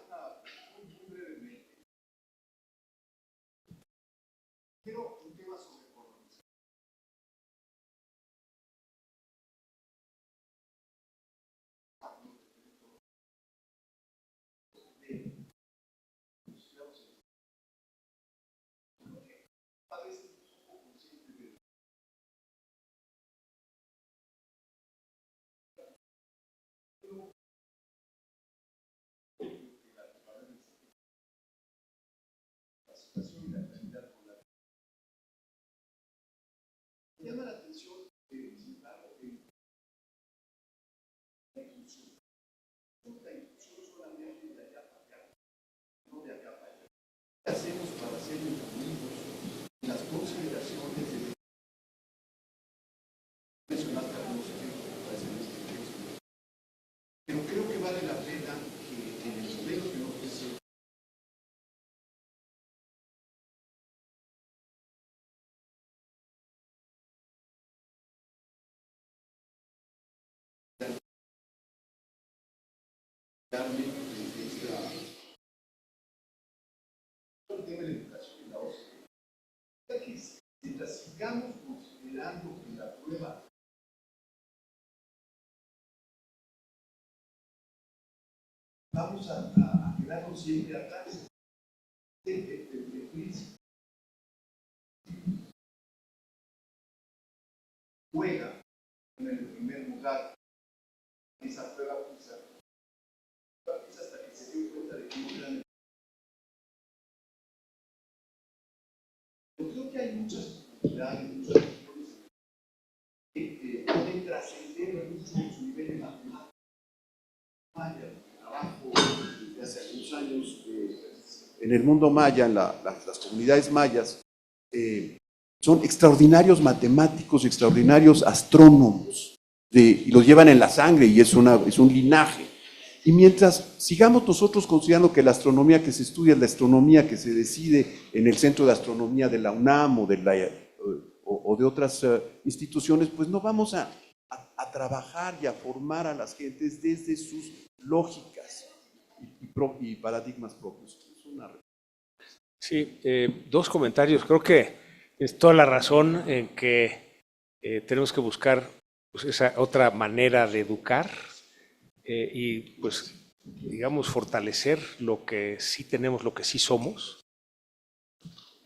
Mientras sigamos considerando que la prueba vamos a quedarnos siempre atrás del príncipe. Juega en el primer lugar esa prueba PISA hasta que se dio cuenta de que no era. Yo creo que hay muchas posibilidades, muchas cuestiones que pueden trascender mucho en su nivel de matemáticas. Maya, trabajo desde hace algunos años en el mundo maya, en las comunidades mayas, son extraordinarios matemáticos, extraordinarios astrónomos, y los llevan en la sangre y es un linaje. Y mientras sigamos nosotros considerando que la astronomía que se estudia es la astronomía que se decide en el Centro de Astronomía de la UNAM o de otras instituciones, pues no vamos a trabajar y a formar a las gentes desde sus lógicas y paradigmas propios. Sí, dos comentarios. Creo que es toda la razón en que tenemos que buscar pues, esa otra manera de educar y pues digamos fortalecer lo que sí tenemos, lo que sí somos.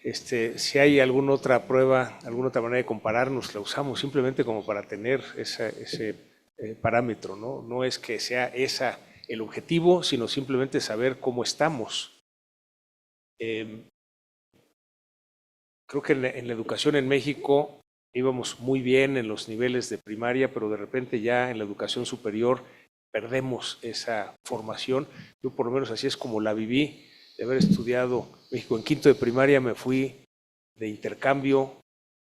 Si hay alguna otra prueba, alguna otra manera de compararnos, la usamos simplemente como para tener ese parámetro, ¿no? No es que sea esa el objetivo, sino simplemente saber cómo estamos. Creo que en la educación en México íbamos muy bien en los niveles de primaria, pero de repente ya en la educación superior perdemos esa formación. Yo por lo menos así es como la viví, de haber estudiado México en quinto de primaria, me fui de intercambio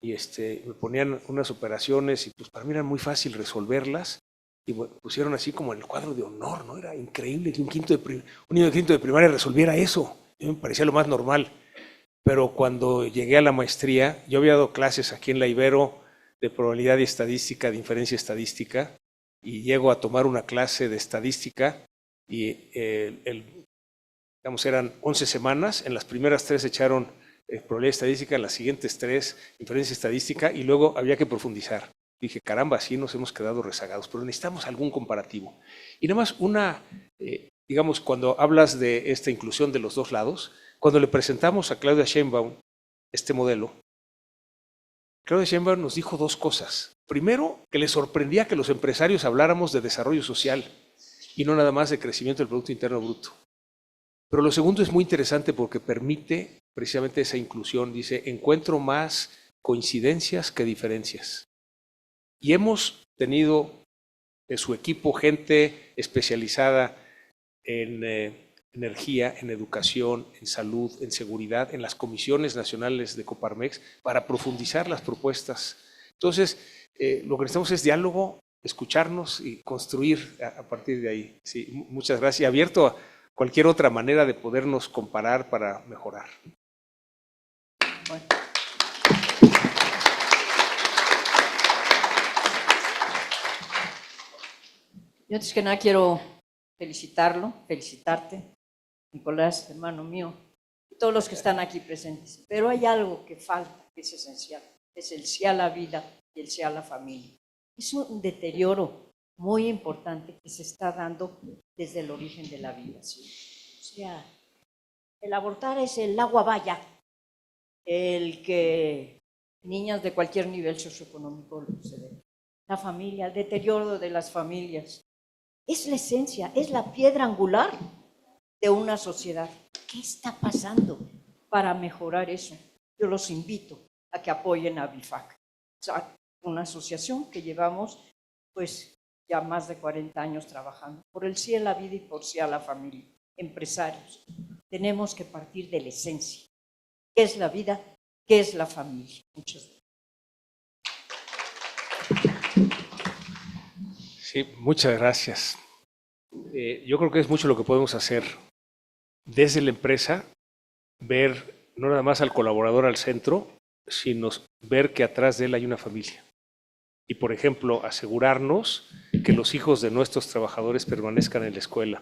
y me ponían unas operaciones y pues para mí era muy fácil resolverlas y me pusieron así como en el cuadro de honor, ¿no? Era increíble que un niño de quinto de primaria resolviera eso. A mí me parecía lo más normal. Pero cuando llegué a la maestría, yo había dado clases aquí en la Ibero de probabilidad y estadística, de inferencia estadística, y llego a tomar una clase de estadística y digamos, eran 11 semanas, en las primeras 3 echaron probabilidad estadística, en las siguientes 3 inferencia estadística y luego había que profundizar. Dije, caramba, así nos hemos quedado rezagados, pero necesitamos algún comparativo. Y nada más digamos, cuando hablas de esta inclusión de los dos lados, cuando le presentamos a Claudia Sheinbaum este modelo, Claudia Sheinbaum nos dijo dos cosas. Primero, que le sorprendía que los empresarios habláramos de desarrollo social y no nada más de crecimiento del Producto Interno Bruto. Pero lo segundo es muy interesante porque permite precisamente esa inclusión. Dice, encuentro más coincidencias que diferencias. Y hemos tenido en su equipo gente especializada en energía, en educación, en salud, en seguridad, en las comisiones nacionales de Coparmex, para profundizar las propuestas. Entonces, lo que necesitamos es diálogo, escucharnos y construir a partir de ahí. Sí, muchas gracias. Y abierto a cualquier otra manera de podernos comparar para mejorar. Bueno. Yo antes que nada quiero felicitarte, Nicolás, hermano mío, y todos los que están aquí presentes. Pero hay algo que falta, que es esencial, es el sí a la vida y el sí a la familia. Es un deterioro muy importante que se está dando desde el origen de la vida. ¿Sí? O sea, el abortar es el agua vaya, el que niñas de cualquier nivel socioeconómico lo sucede. La familia, el deterioro de las familias. Es la esencia, es la piedra angular de una sociedad. ¿Qué está pasando para mejorar eso? Yo los invito a que apoyen a BIFAC, una asociación que llevamos pues ya más de 40 años trabajando por el sí a la vida y por sí a la familia. Empresarios, tenemos que partir de la esencia. ¿Qué es la vida? ¿Qué es la familia? Muchas gracias. Sí, muchas gracias. Yo creo que es mucho lo que podemos hacer desde la empresa, ver no nada más al colaborador al centro, sino ver que atrás de él hay una familia. Y, por ejemplo, asegurarnos que los hijos de nuestros trabajadores permanezcan en la escuela,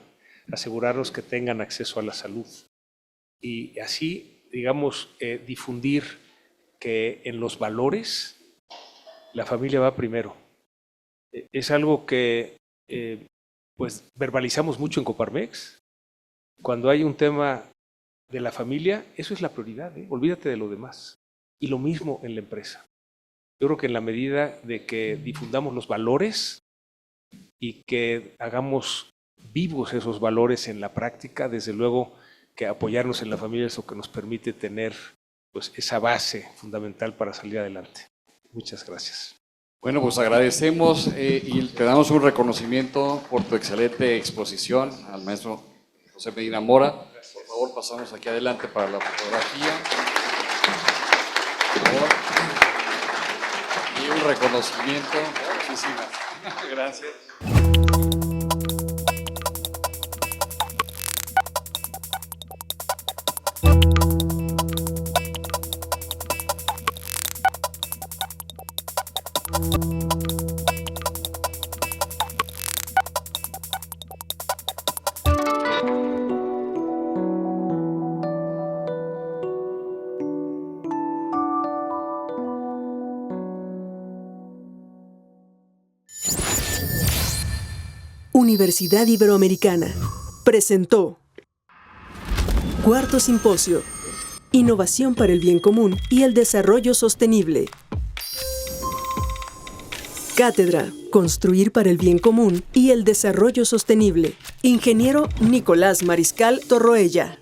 asegurarnos que tengan acceso a la salud y así, digamos, difundir que en los valores la familia va primero. Es algo que pues verbalizamos mucho en Coparmex. Cuando hay un tema de la familia, eso es la prioridad, olvídate de lo demás. Y lo mismo en la empresa. Yo creo que en la medida de que difundamos los valores y que hagamos vivos esos valores en la práctica, desde luego que apoyarnos en la familia es lo que nos permite tener pues, esa base fundamental para salir adelante. Muchas gracias. Bueno, pues agradecemos y te damos un reconocimiento por tu excelente exposición al maestro José Medina Mora. Por favor, pasamos aquí adelante para la fotografía. Por favor. Y un reconocimiento. Muchísimas gracias. Universidad Iberoamericana presentó Cuarto Simposio, Innovación para el Bien Común y el Desarrollo Sostenible. Cátedra, Construir para el Bien Común y el Desarrollo Sostenible. Ingeniero Nicolás Mariscal Torroella.